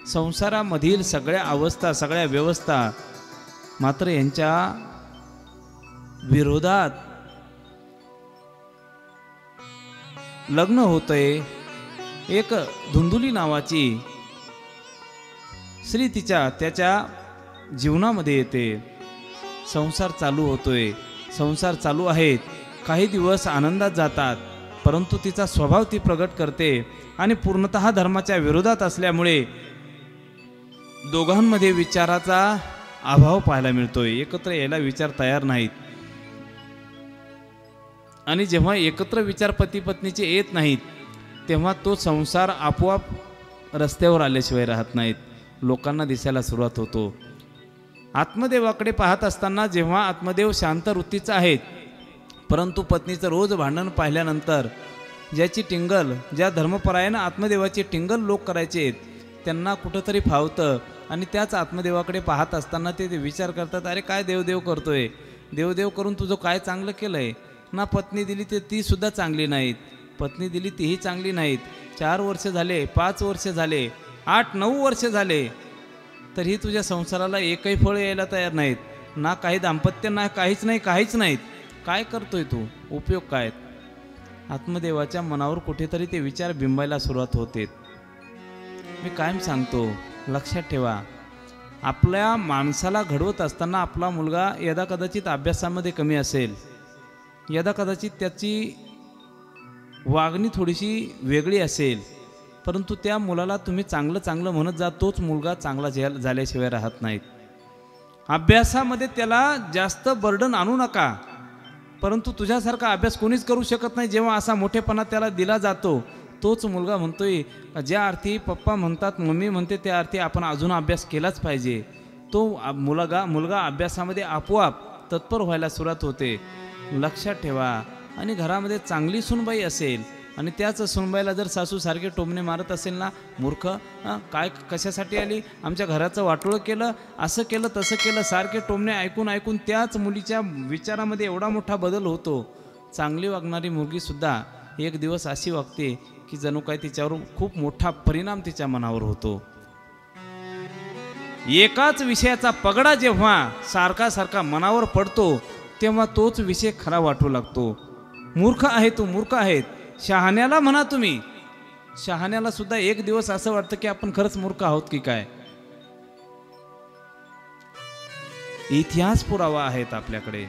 संसारामधील सगळ्या अवस्था, सगळ्या व्यवस्था मात्र यांच्या विरोधात लग्न होतंय. एक धुंदुली नावाची स्त्री त्याच्या जीवनामध्ये येते. संसार चालू होतोय, संसार चालू आहेत, काही दिवस आनंदात जातात, परंतु तिचा स्वभाव ती प्रगट करते आणि पूर्णतः धर्माच्या विरोधात असल्यामुळे दोघांमध्ये विचाराचा अभाव पाहायला मिळतोय. एकत्र यायला विचार तयार नाहीत. आणि जेव्हा एकत्र विचार पती पत्नीचे येत नाहीत, तेव्हा तो संसार आपोआप रस्त्यावर आल्याशिवाय राहत नाहीत, लोकांना दिसायला सुरुवात होतो. आत्मदेवाकडे पाहत असताना जेव्हा आत्मदेव शांत वृत्तीचा आहेत, परंतु पत्नीचं रोज भांडण पाहिल्यानंतर ज्याची टिंगल, ज्या धर्मपरायण आत्मदेवाची टिंगल लोक करायचे आहेत, त्यांना कुठंतरी फावतं. आणि त्याच आत्मदेवाकडे पाहत असताना ते विचार करतात, अरे काय देवदेव करतोय, देवदेव करून तुझं काय चांगलं केलंय ना? पत्नी दिली तर ती सुद्धा चांगली नाहीत, पत्नी दिली तीही चांगली नाहीत. 4 वर्ष झाले, 5 वर्ष झाले, 8-9 वर्ष झाले, तरीही तुझ्या संसाराला एकही फळ यायला तयार नाहीत, ना काही दाम्पत्य, ना काहीच नाही, काहीच नाहीत. काय करतोय तू, उपयोग काय? आत्मदेवाच्या मनावर कुठेतरी ते विचार बिंबायला सुरुवात होते. मी कायम सांगतो, लक्षात ठेवा, आपल्या माणसाला घडवत असताना आपला मुलगा यदा कदाचित अभ्यासामध्ये कमी असेल, यदा कदाचित त्याची वागणी थोडीशी वेगळी असेल, परंतु त्या मुलाला तुम्ही चांगलं चांगलं म्हणत जा, तोच मुलगा चांगला झाल्याशिवाय राहत नाहीत. अभ्यासामध्ये त्याला जास्त बर्डन आणू नका, परंतु तुझ्यासारखा अभ्यास कोणीच करू शकत नाही. जेव्हा असा मोठेपणा त्याला दिला जातो, तोच मुलगा म्हणतोय, ज्या अर्थी पप्पा म्हणतात, मम्मी म्हणते, त्या अर्थी आपण अजून अभ्यास केलाच पाहिजे. तो मुलगा अभ्यासामध्ये आपोआप तत्पर व्हायला सुरुवात होते. लक्षात ठेवा. आणि घरामध्ये चांगली सुनबाई असेल आणि त्याच सुनबाईला जर सासू सारखे टोमणे मारत असेल ना, मूर्ख, काय कशासाठी आली, आमच्या घराचं वाटोळं केलं, असं केलं, तसं केलं, सारखे टोमणे ऐकून ऐकून त्याच मुलीच्या विचारामध्ये एवढा मोठा बदल होतो. चांगली वागणारी मुलगीसुद्धा एक दिवस अशी वागते की जणू काय तिच्यावर खूप मोठा परिणाम तिच्या मनावर होतो. एकाच विषयाचा पगडा जेव्हा सारखा सारखा मनावर पडतो, तेव्हा तोच विषय खरा वाटू लागतो. मूर्ख आहे तू, मूर्ख आहेत. शहाण्याला म्हणा तुम्ही, शहाण्याला सुद्धा एक दिवस असं वाटतं की आपण खरंच मूर्ख आहोत की काय. इतिहास पुरावा आहेत आपल्याकडे.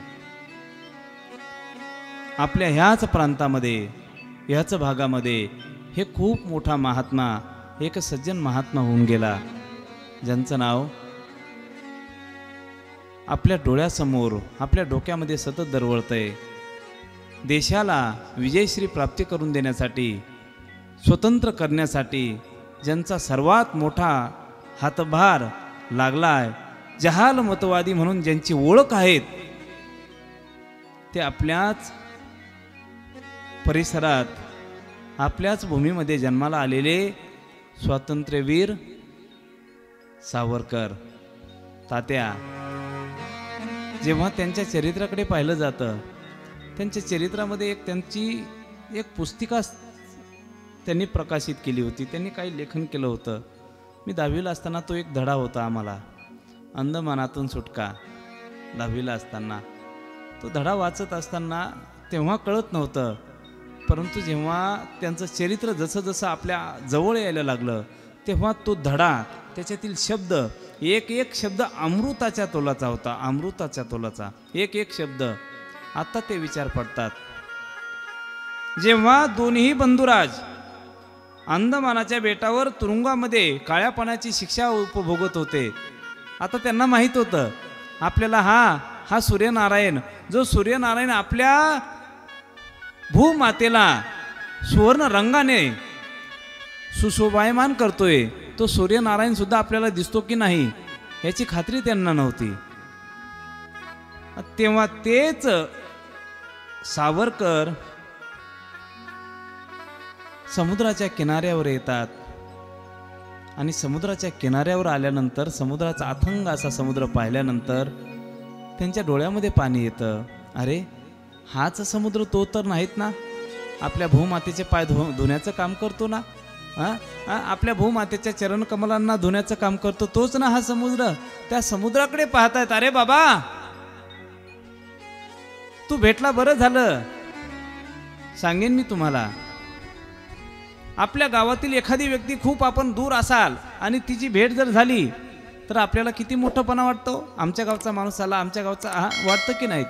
आपल्या ह्याच प्रांतामध्ये, ह्याच भागामध्ये हे खूप मोठा महात्मा, एक सज्जन महात्मा होऊन गेला, ज्यांचं नाव आपल्या डोळ्यासमोर, आपल्या डोक्यामध्ये सतत दरवळतंय. देशाला विजयश्री प्राप्ती करून देण्यासाठी, स्वतंत्र करण्यासाठी ज्यांचा सर्वात मोठा हातभार लागलाय, जहाल मतवादी म्हणून ज्यांची ओळख आहेत, ते आपल्याच परिसरात, आपल्याच भूमीमध्ये जन्माला आलेले स्वातंत्र्यवीर सावरकर तात्या. जेव्हा त्यांच्या चरित्राकडे पाहिलं जातं, त्यांच्या चरित्रामध्ये त्यांची एक पुस्तिका त्यांनी प्रकाशित केली होती, त्यांनी काही लेखन केलं होतं. मी 10वीला असताना तो एक धडा होता आम्हाला, अंदमानातून सुटका. 10वीला असताना तो धडा वाचत असताना तेव्हा कळत नव्हतं, परंतु जेव्हा त्यांचं चरित्र जसं जसं आपल्या जवळ यायला लागलं, तेव्हा तो धडा, त्याच्यातील शब्द एक एक शब्द अमृताच्या तोलाचा होता, अमृताच्या तोलाचा एक एक शब्द. आता ते विचार पडतात. जेव्हा दोन्ही बंधुराज अंदमानाच्या बेटावर तुरुंगामध्ये काळ्या पाण्याची शिक्षा उपभोगत होते, आता त्यांना माहीत होतं आपल्याला हा सूर्यनारायण, जो सूर्यनारायण आपल्या भूमातेला सुवर्ण रंगाने सुशोभायमान करतोय, तो सूर्यनारायण सुद्धा आपल्याला दिसतो की नाही याची खात्री त्यांना नव्हती. तेव्हा तेच सावरकर समुद्राच्या किनाऱ्यावर येतात आणि समुद्राच्या किनाऱ्यावर आल्यानंतर समुद्राचा अथंग असा समुद्र पाहिल्यानंतर त्यांच्या डोळ्यामध्ये पाणी येतं. अरे हाच समुद्र तो तर नाहीत ना, आपल्या भूमातेचे पाय धुण्याचं काम करतो ना, आपल्या भूमातेच्या चरणकमलांना धुण्याचं काम करतो तोच ना हा समुद्र. त्या समुद्राकडे पाहतायत. अरे बाबा तू भेटला बरं झालं. सांगेन मी तुम्हाला, आपल्या गावातील एखादी व्यक्ती खूप आपण दूर असाल आणि तिची भेट जर झाली तर आपल्याला किती मोठंपणा वाटतो. आमच्या गावचा माणूस आला, आमच्या गावचा वाटतं की नाही.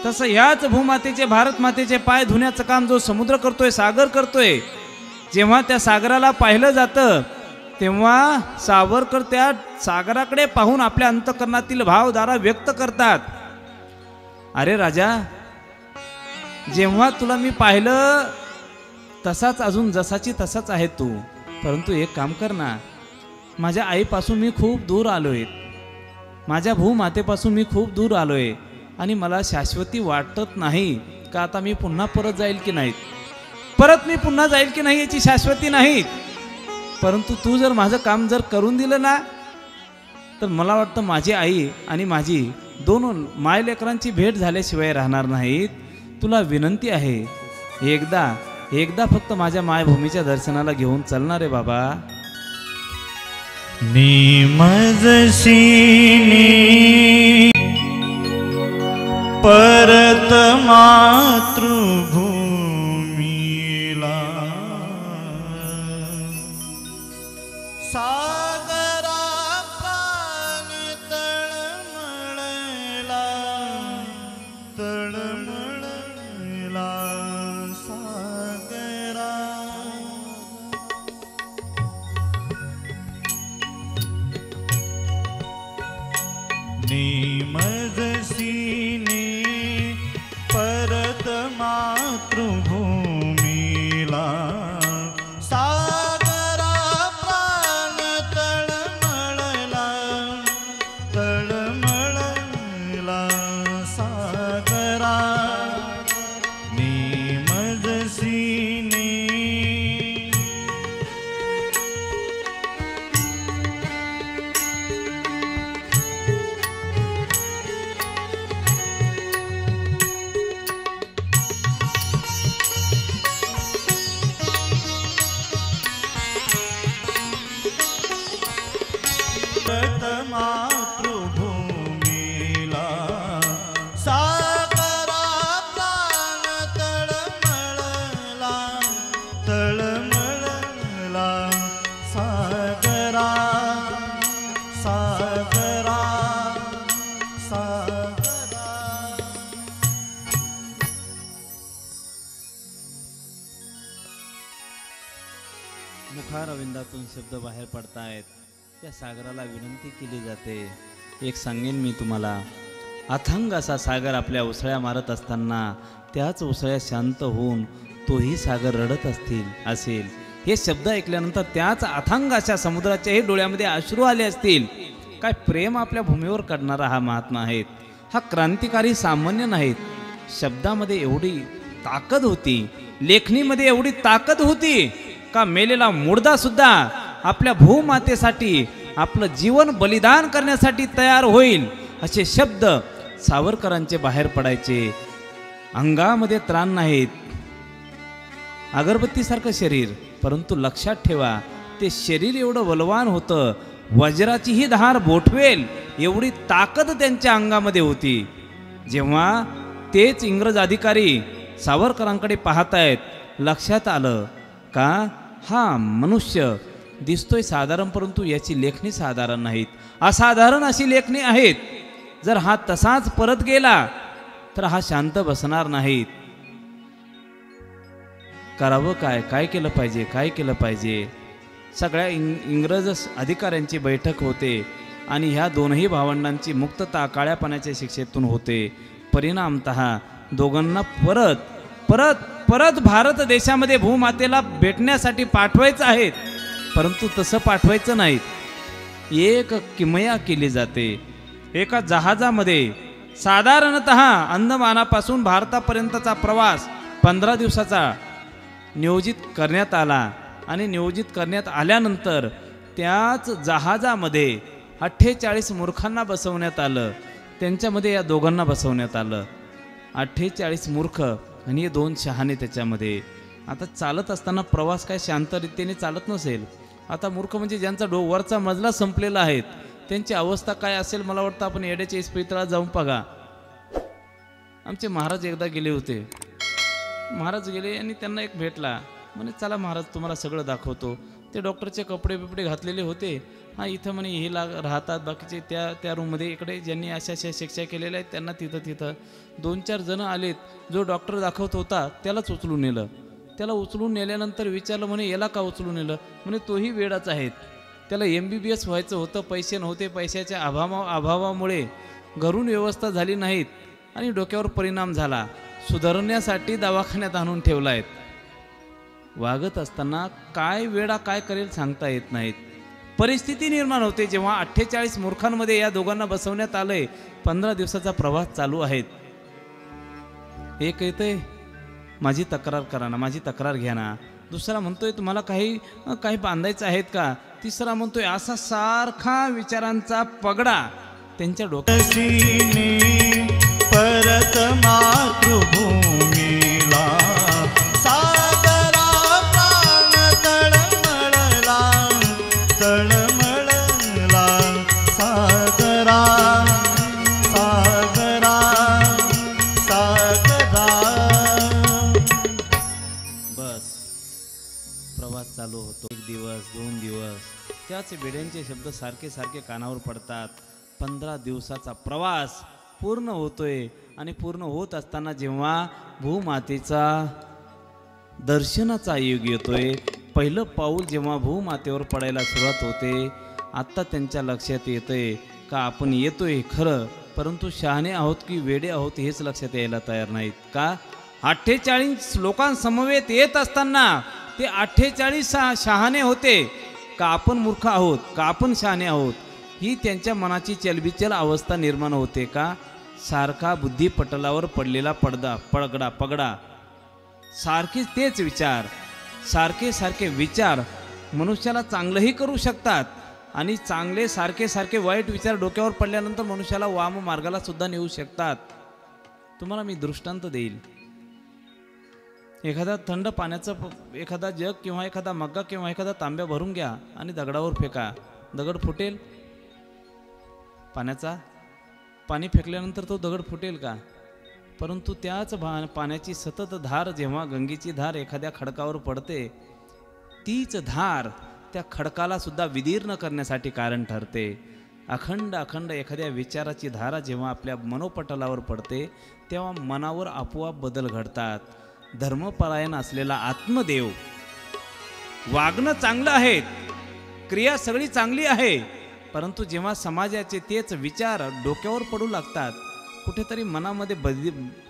तसं ह्याच भूमातेचे भारत मातेचे पाय धुण्याचं काम जो समुद्र करतोय, सागर करतोय, जेव्हा त्या सागराला पाहिलं जातं तेव्हा सावरकर त्या सागराकडे पाहून आपल्या अंतःकरणातील भावधारा व्यक्त करतात. अरे राजा, जेव्हा तुला मी पाहिलं तसाच अजून जसाची तसाच आहे तू, परंतु एक काम कर ना, माझ्या आईपासून मी खूप दूर आलोय, माझ्या भूमातेपासून मी खूप दूर आलोय आणि मला शाश्वती वाटत नाही का आता मी पुन्हा परत जाईल की नाही, परत मी पुन्हा जाईल की नाही याची शाश्वती नाही. परंतु तू जर माझं काम जर करून दिलं ना तर मला वाटतं माझी आई आणि माझी दोन मायलेकरांची भेट झाल्याशिवाय राहणार नाहीत. तुला विनंती आहे, एकदा फक्त माझ्या मायभूमीच्या दर्शनाला घेऊन चलणार आहे बाबा. निमजशीनी परत मातृभूमीला सागरा प्राण तळमळला, तळमळला सागरा. निमजसीने परत मातृभूमीला सागरा प्राण तळमळला, तळमळला सागरा. निमजसीने मातृभूमीला सागरा प्राण तळमळला, तळमळला सागरा, सागरा, सागरा. मुखारविंदातून शब्द बाहेर पडतायत. त्या सागराला विनंती केली जाते. एक सांगेन मी तुम्हाला, अथंग असा सागर आपल्या उसळ्या मारत असताना त्याच उसळ्या शांत होऊन तोही सागर रडत असेल. हे शब्द ऐकल्यानंतर त्याच अथंग अशा समुद्राच्याही डोळ्यामध्ये अश्रू आले असतील. काय प्रेम आपल्या भूमीवर काढणारा हा महात्मा आहेत. हा क्रांतिकारी सामान्य नाहीत. शब्दामध्ये एवढी ताकद होती, लेखणीमध्ये एवढी ताकद होती का मेलेला मुर्दा सुद्धा आपल्या भूमातेसाठी आपलं जीवन बलिदान करण्यासाठी तयार होईल असे शब्द सावरकरांचे बाहेर पडायचे. अंगामध्ये त्राण नाहीत, अगरबत्तीसारखं शरीर, परंतु लक्षात ठेवा ते शरीर एवढं बलवान होतं, वज्राचीही धार बोठवेल एवढी ताकद त्यांच्या अंगामध्ये होती. जेव्हा तेच इंग्रज अधिकारी सावरकरांकडे पाहतायत, लक्षात आलं का हा मनुष्य दिसतोय साधारण, परंतु याची लेखणी साधारण नाहीत, असाधारण अशी लेखणी आहेत. जर हा तसाच परत गेला तर हा शांत बसणार नाहीत. करावं काय, काय केलं पाहिजे, काय केलं पाहिजे. सगळ्या इंग्रज अधिकाऱ्यांची बैठक होते आणि ह्या दोनही भावंडांची मुक्तता काळ्या पाण्याच्या शिक्षेतून होते. परिणामतः दोघांना परत परत परत भारत देशामध्ये भूमातेला भेटण्यासाठी पाठवायचं आहे, परंतु तसं पाठवायचं नाही. एक किमया केली जाते. एका जहाजामध्ये साधारणतः अंदमानापासून भारतापर्यंतचा प्रवास 15 दिवसाचा नियोजित करण्यात आला आणि नियोजित करण्यात आल्यानंतर त्याच जहाजामध्ये 48 मूर्खांना बसवण्यात आलं. त्यांच्यामध्ये या दोघांना बसवण्यात आलं. 48 मूर्ख आणि हे 2 शहाणे त्याच्यामध्ये. आता चालत असताना प्रवास काय शांतरित्याने चालत नसेल. आता मूर्ख म्हणजे ज्यांचा वरचा मजला संपलेला आहे, त्यांची अवस्था काय असेल मला वाटतं आपण येड्याच्या इस्पितळात जाऊन बघा. आमचे महाराज एकदा गेले होते. महाराज गेले आणि त्यांना एक भेटला, म्हणे चला महाराज तुम्हाला सगळं दाखवतो. ते डॉक्टरचे कपडे बिपडे घातलेले होते. हां इथं म्हणे हे राहतात, बाकीचे त्या रूममध्ये इकडे ज्यांनी अशा शिक्षा केलेल्या आहेत त्यांना तिथं 2-4 जण आलेत. जो डॉक्टर दाखवत होता त्यालाच उचलून नेलं. त्याला उचलून नेल्यानंतर विचारलं, म्हणे याला का उचलून नेलं. म्हणे तोही वेडाच आहेत. त्याला MBBS व्हायचं होतं, पैसे नव्हते, पैशाच्या अभावामुळे घरून व्यवस्था झाली नाहीत आणि डोक्यावर परिणाम झाला. सुधारण्यासाठी दवाखान्यात आणून ठेवला आहेत. वागत असताना काय वेळा काय करेल सांगता येत नाहीत. परिस्थिती निर्माण होते जेव्हा 48 मूर्खांमध्ये या दोघांना बसवण्यात आलंय. 15 दिवसाचा प्रवास चालू आहेत. एक येतंय माझी तक्रार करा ना, माझी तक्रार घ्या ना. दुसरा म्हणतोय तुम्हाला काही बांधायचं आहेत का. तिसरा म्हणतोय असा सारखा विचारांचा पगडा त्यांच्या डोक्यात. परत मातृभूमीला सागरा प्राण तळमळला तळमळला सागरा सागरा सागरा. बस प्रवास चालू होतो. 1 दिवस 2 दिवस त्याच वेड्यांचे शब्द सारखे सारखे कानावर पडतात. 15 दिवसाचा प्रवास पूर्ण होतोय आणि पूर्ण होत असताना जेव्हा भूमातेचा दर्शनाचा योग येतोय, पहिलं पाऊल जेव्हा भूमातेवर पडायला सुरुवात होते, आत्ता त्यांच्या लक्षात येतंय का आपण येतोय खरं, परंतु शहाणे आहोत की वेडे आहोत हेच लक्षात यायला तयार नाहीत. का 48 लोकांसमवेत येत असताना ते 48 शहाणे होते का आपण मूर्ख आहोत, का आपण शहाणे आहोत, ही त्यांच्या मनाची चलबिचल अवस्था निर्माण होते. का सारखा बुद्धिपटलावर पडलेला पगडा सारखे तेच विचार, सारखे विचार मनुष्याला चांगलंही करू शकतात आणि चांगले सारखे वाईट विचार डोक्यावर पडल्यानंतर मनुष्याला वाम मार्गाला सुद्धा नेऊ शकतात. तुम्हाला मी दृष्टांत देईल. एखादा थंड पाण्याचं एखादा जग किंवा एखादा मग्गा किंवा एखादा तांब्या भरून घ्या आणि दगडावर फेका. दगड फुटेल पाणी फेकल्यानंतर तो दगड फुटेल का. परंतु त्याच पाण्याची सतत धार जेव्हा गंगेची धार एखाद्या खडकावर पडते, तीच धार त्या खडकाला सुद्धा विदीर्ण करण्यासाठी कारण ठरते. अखंड एखाद्या विचाराची धारा जेव्हा आपल्या मनोपटलावर पडते तेव्हा मनावर आपोआप बदल घडतात. धर्मपरायण असलेला आत्मदेव, वागणं चांगलं आहे, क्रिया सगळी चांगली आहे, परंतु जेव्हा समाजाचे तेच विचार डोक्यावर पडू लागतात, कुठेतरी मनामध्ये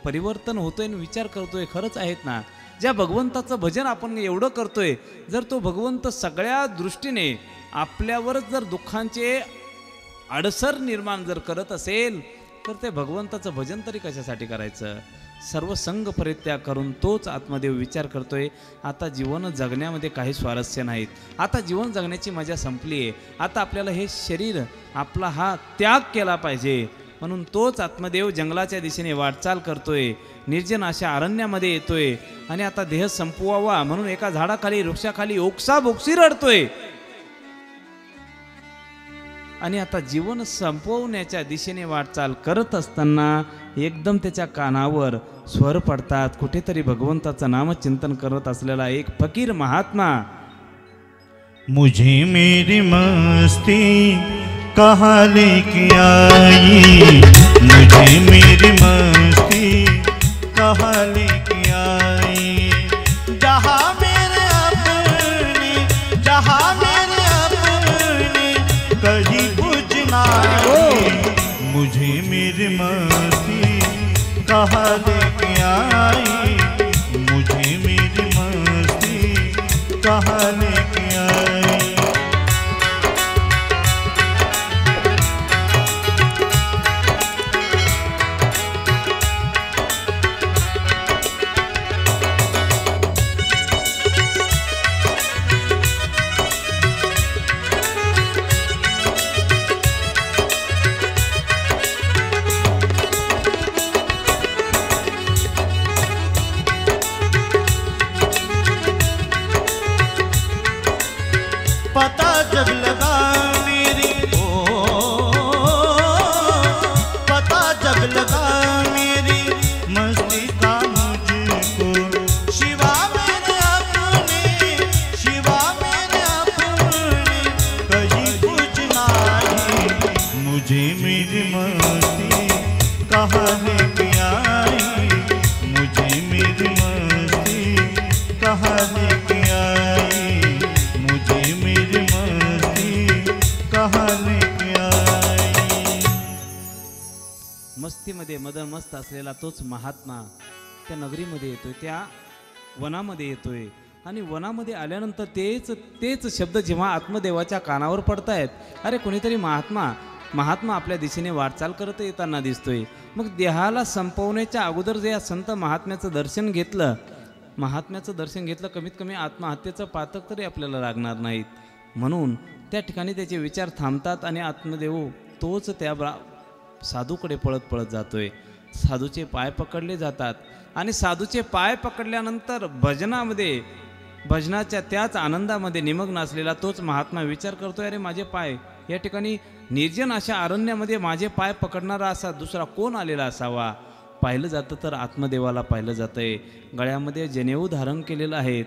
परिवर्तन होतोय आणि विचार करतोय खरंच आहेत ना. ज्या भगवंताचं भजन आपण एवढं करतोय, जर तो भगवंत सगळ्या दृष्टीने आपल्यावरच जर दुःखांचे अडसर निर्माण जर करत असेल, तर ते भगवंताचं भजन तरी कशासाठी करायचं. सर्व संग परित्याग करून तोच आत्मदेव विचार करतोय, आता जीवन जगण्यामध्ये काही स्वारस्य नाहीत, आता जीवन जगण्याची मजा संपली आहे, आता आपल्याला हे शरीर आपला हा त्याग केला पाहिजे. म्हणून तोच आत्मदेव जंगलाच्या दिशेने वाटचाल करतोय, निर्जन अशा अरण्यामध्ये येतोय आणि आता देह संपवावा म्हणून एका झाडाखाली वृक्षाखाली ओक्साबोक्सी रडतोय. आणि आता जीवन संपवण्याच्या दिशेने वाटचाल करत असताना एकदम त्याच्या कानावर स्वर पडतात. कुठेतरी भगवंताचं नामचिंतन करत असलेला एक फकीर महात्मा मुझे मेरी मस्ती कहाँ लेके आई, मुझे मेरी मस्ती कहाँ लेके आई। जहाँ मेरे अपने, जहाँ मेरे अपने कहीं कुछ ना आई, मुझे मेरी मस्ती कहाँ लेके आई, मुझे मेरी मस्ती कहाँ लेके आई। पता जब लगा मेरी पता जब लगा मेरी मस्ती का मुझको, शिवा मेरे अपने, शिवा मेरे अपने कहीं कुछ ना आई, मुझे मेरी मस्ती कहाँ लेके आई, मुझे मेरी मस्ती कहाँ लेके आई, मुझे मेरी मस्ती कहाँ लेके आई। मस्तीमध्ये मदन मस्त असलेला तोच महात्मा त्या नगरीमध्ये येतोय, त्या वनामध्ये येतोय आणि वनामध्ये आल्यानंतर तेच शब्द जेव्हा आत्मदेवाच्या कानावर पडतायत, अरे कोणीतरी महात्मा आपल्या दिशेने वाटचाल करत येताना दिसतोय. मग देहाला संपवण्याच्या अगोदर जे या संत महात्म्याचं दर्शन घेतलं, कमीत कमी आत्महत्येचं पातक तरी आपल्याला लागणार नाहीत. म्हणून त्या ठिकाणी त्याचे विचार थांबतात आणि आत्मदेव तोच त्या साधूकडे पळत जातोय. साधूचे पाय पकडले जातात आणि साधूचे पाय पकडल्यानंतर भजनाच्या त्याच आनंदामध्ये निमग्न असलेला तोच महात्मा विचार करतोय, अरे माझे पाय या ठिकाणी निर्जन अशा अरण्यामध्ये माझे पाय पकडणारा असा दुसरा कोण आलेला असावा. पाहिलं जातं तर आत्मदेवाला पाहिलं जातंय. गळ्यामध्ये जनेऊ धारण केलेलं आहेत.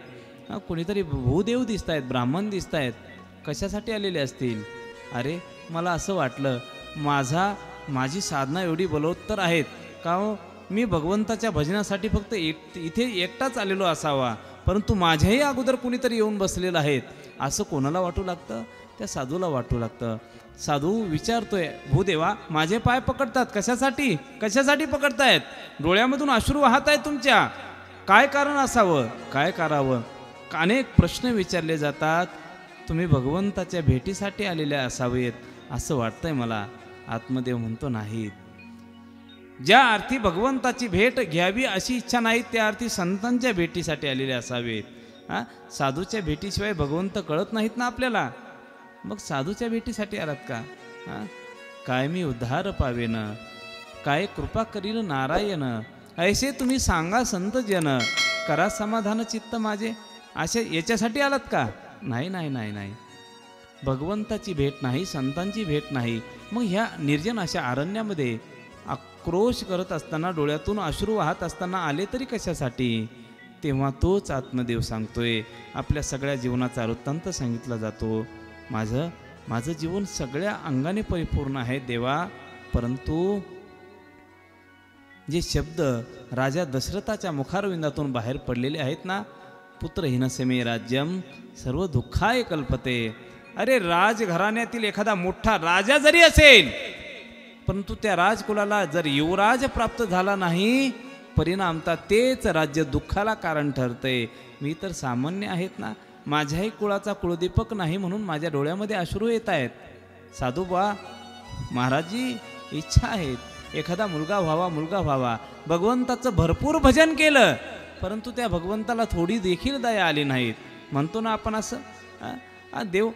कोणीतरी भूदेव दिसत आहेत, ब्राह्मण दिसत आहेत. कशासाठी आलेले असतील? अरे मला असं वाटलं माझी साधना एवढी बलवत्तर आहेत का हो, मी भगवंताच्या भजनासाठी फक्त इथे एकटाच आलेलो असावा, परंतु माझ्याही अगोदर कुणीतरी येऊन बसलेलं आहेत असं कोणाला वाटू लागतं? त्या साधूला वाटू लागतं. साधू विचारतोय, भूदेवा माझे पाय पकडतात कशासाठी पकडतायत? डोळ्यामधून अश्रू वाहत आहेत तुमच्या, काय कारण असावं, काय करावं? अनेक प्रश्न विचारले जातात. तुम्ही भगवंताच्या भेटीसाठी आलेले असावेत असं वाटतंय मला. आत्मदेव म्हणतो नाहीत. ज्या अर्थी भगवंताची भेट घ्यावी अशी इच्छा नाही, त्या अर्थी संतांच्या भेटीसाठी आलेले असावेत. साधूच्या भेटीशिवाय भगवंत कळत नाहीत ना आपल्याला. मग साधूच्या भेटीसाठी आलात का? काय मी उद्धार पावेन, काय कृपा करील नारायण, ऐसे तुम्ही सांगा संत जन, करा समाधान चित्त माझे, असे याच्यासाठी आलात का? नाही. भगवंताची भेट नाही, संतांची भेट नाही. मग ह्या निर्जन अशा अरण्यामध्ये आक्रोश करत असताना, डोळ्यातून अश्रू वाहत असताना आले तरी कशासाठी? तेव्हा तोच आत्मदेव सांगतोय. आपल्या सगळ्या जीवनाचा वृत्तांत सांगितला जातो. माझं जीवन सगळ्या अंगाने परिपूर्ण आहे देवा, परंतु जे शब्द राजा दशरथाच्या मुखारविंदातून बाहेर पडलेले आहेत ना, पुत्रहीनसे मे राज्यम सर्व दुःखाय कल्पते. अरे राजघराण्यातील एखादा मोठा राजा जरी असेल, परंतु त्या राजकुलाला जर युवराज प्राप्त झाला नाही, परिणामता तेच राज्य दुःखाला कारण ठरते. मी तर सामान्य आहेत ना, माझ्याही कुळाचा कुळदीपक नाही म्हणून माझ्या डोळ्यामध्ये अश्रू येत आहेत. साधूबा महाराजजी इच्छा आहेत एखादा मुलगा व्हावा. भगवंताचं भरपूर भजन केलं, परंतु त्या भगवंताला थोडी देखील दया आली नाहीत. म्हणतो ना आपण असं, देव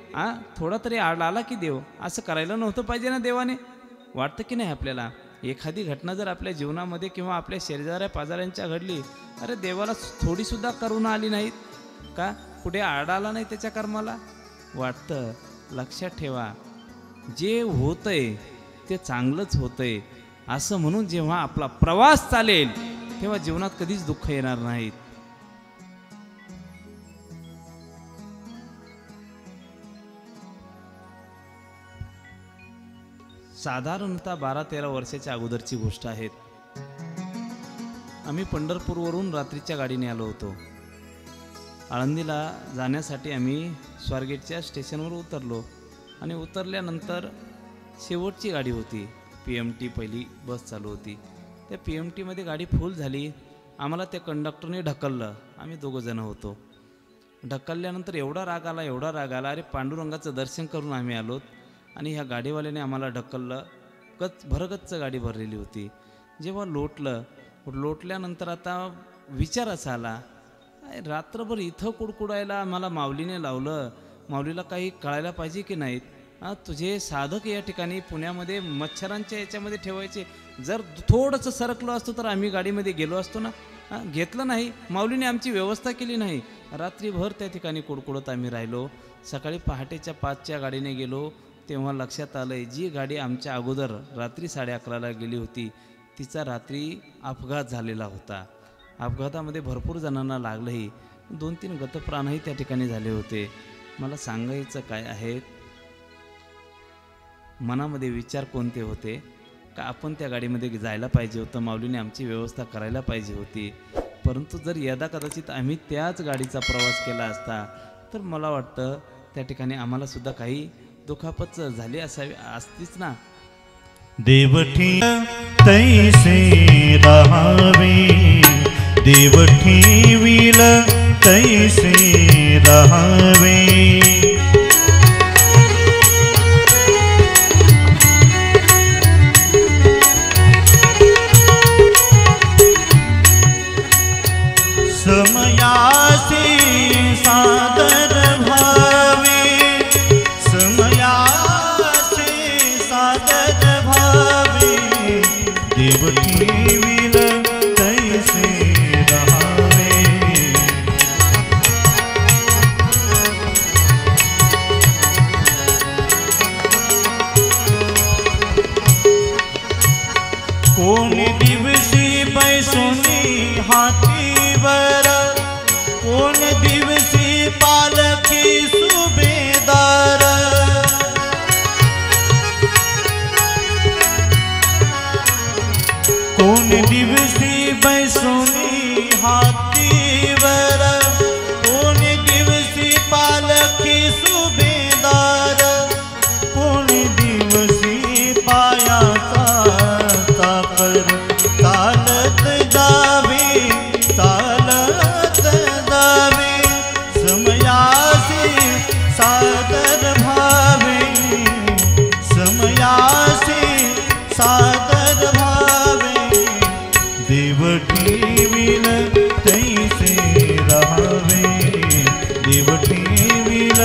थोडा तरी आला की देव, असं करायला नव्हतं पाहिजे ना देवाने. वाटतं की नाही आपल्याला? एखादी घटना जर आपल्या जीवनामध्ये किंवा आपल्या शेजाऱ्या पाजाऱ्यांच्या घडली, अरे देवाला थोडीसुद्धा करुणा आली नाहीत का? कुठे आरडा आला नाही त्याच्या कर्माला? वाटतं. लक्षात ठेवा, जे होतंय ते चांगलंच होतंय असं म्हणून जेव्हा आपला प्रवास चालेल तेव्हा जीवनात कधीच दुःख येणार नाहीत. साधारणतः 12-13 वर्षाच्या अगोदरची गोष्ट आहे. आम्ही पंढरपूरवरून रात्रीच्या गाडीने आलो होतो. आळंदीला जाण्यासाठी आम्ही स्वारगेटच्या स्टेशनवर उतरलो आणि उतरल्यानंतर शेवटची गाडी होती. PMT पहिली बस चालू होती. त्या PMTमध्ये गाडी फुल झाली. आम्हाला त्या कंडक्टरने ढकललं. आम्ही दोघंजणं होतो. ढकलल्यानंतर एवढा राग आला, अरे पांडुरंगाचं दर्शन करून आम्ही आलोत आणि ह्या गाडीवाल्याने आम्हाला ढकललं. भरगच्च गाडी भरलेली होती. जेव्हा लोटल्यानंतर आता विचार असा आला, रात्रभर इथं कुडकुडायला आम्हाला माऊलीने लावलं. माऊलीला काही कळायला पाहिजे की नाहीत? तुझे साधक या ठिकाणी पुण्यामध्ये मच्छरांच्या याच्यामध्ये ठेवायचे. जर थोडंसं सरकलो असतो तर आम्ही गाडीमध्ये गेलो असतो ना. घेतलं नाही. माऊलीने आमची व्यवस्था केली नाही. रात्रीभर त्या ठिकाणी कुडकुडत आम्ही राहिलो. सकाळी पहाटेच्या 5च्या गाडीने गेलो तेव्हा लक्षात आलं, जी गाडी आमच्या अगोदर रात्री 11:30ला गेली होती तिचा रात्री अपघात झालेला होता. अपघातामध्ये भरपूर जणांना लागलंही. 2-3 गतप्राणही त्या ठिकाणी झाले होते. मला सांगायचं काय आहे, मनामध्ये विचार कोणते होते का आपण त्या गाडीमध्ये जायला पाहिजे होतं, माऊलीने आमची व्यवस्था करायला पाहिजे होती. परंतु जर यदा कदाचित आम्ही त्याच गाडीचा प्रवास केला असता तर मला वाटतं त्या ठिकाणी आम्हाला सुद्धा काही दुखापत झाली असतीच ना. देवठी तैसे रहावे, देव ठेविल तैसे रहावे. समयासी सादर भावे, समयासी सादर भावे, देव ठेविल तैसे रहावे. कोण दिवसी पैसोनी हातीवर, कोण दिवसी पालखी सुभेदार. कोण दिवसी बैसोनी हातीवर, कोण दिवसी पालखी सुभेदार. कोण दिवसी पायाचा चाकर चालत जावे, चालत जावे. समयासी सादर भावे, समयासी सादर भावे, देव ठेविल तैसे रहावे, देव ठेविल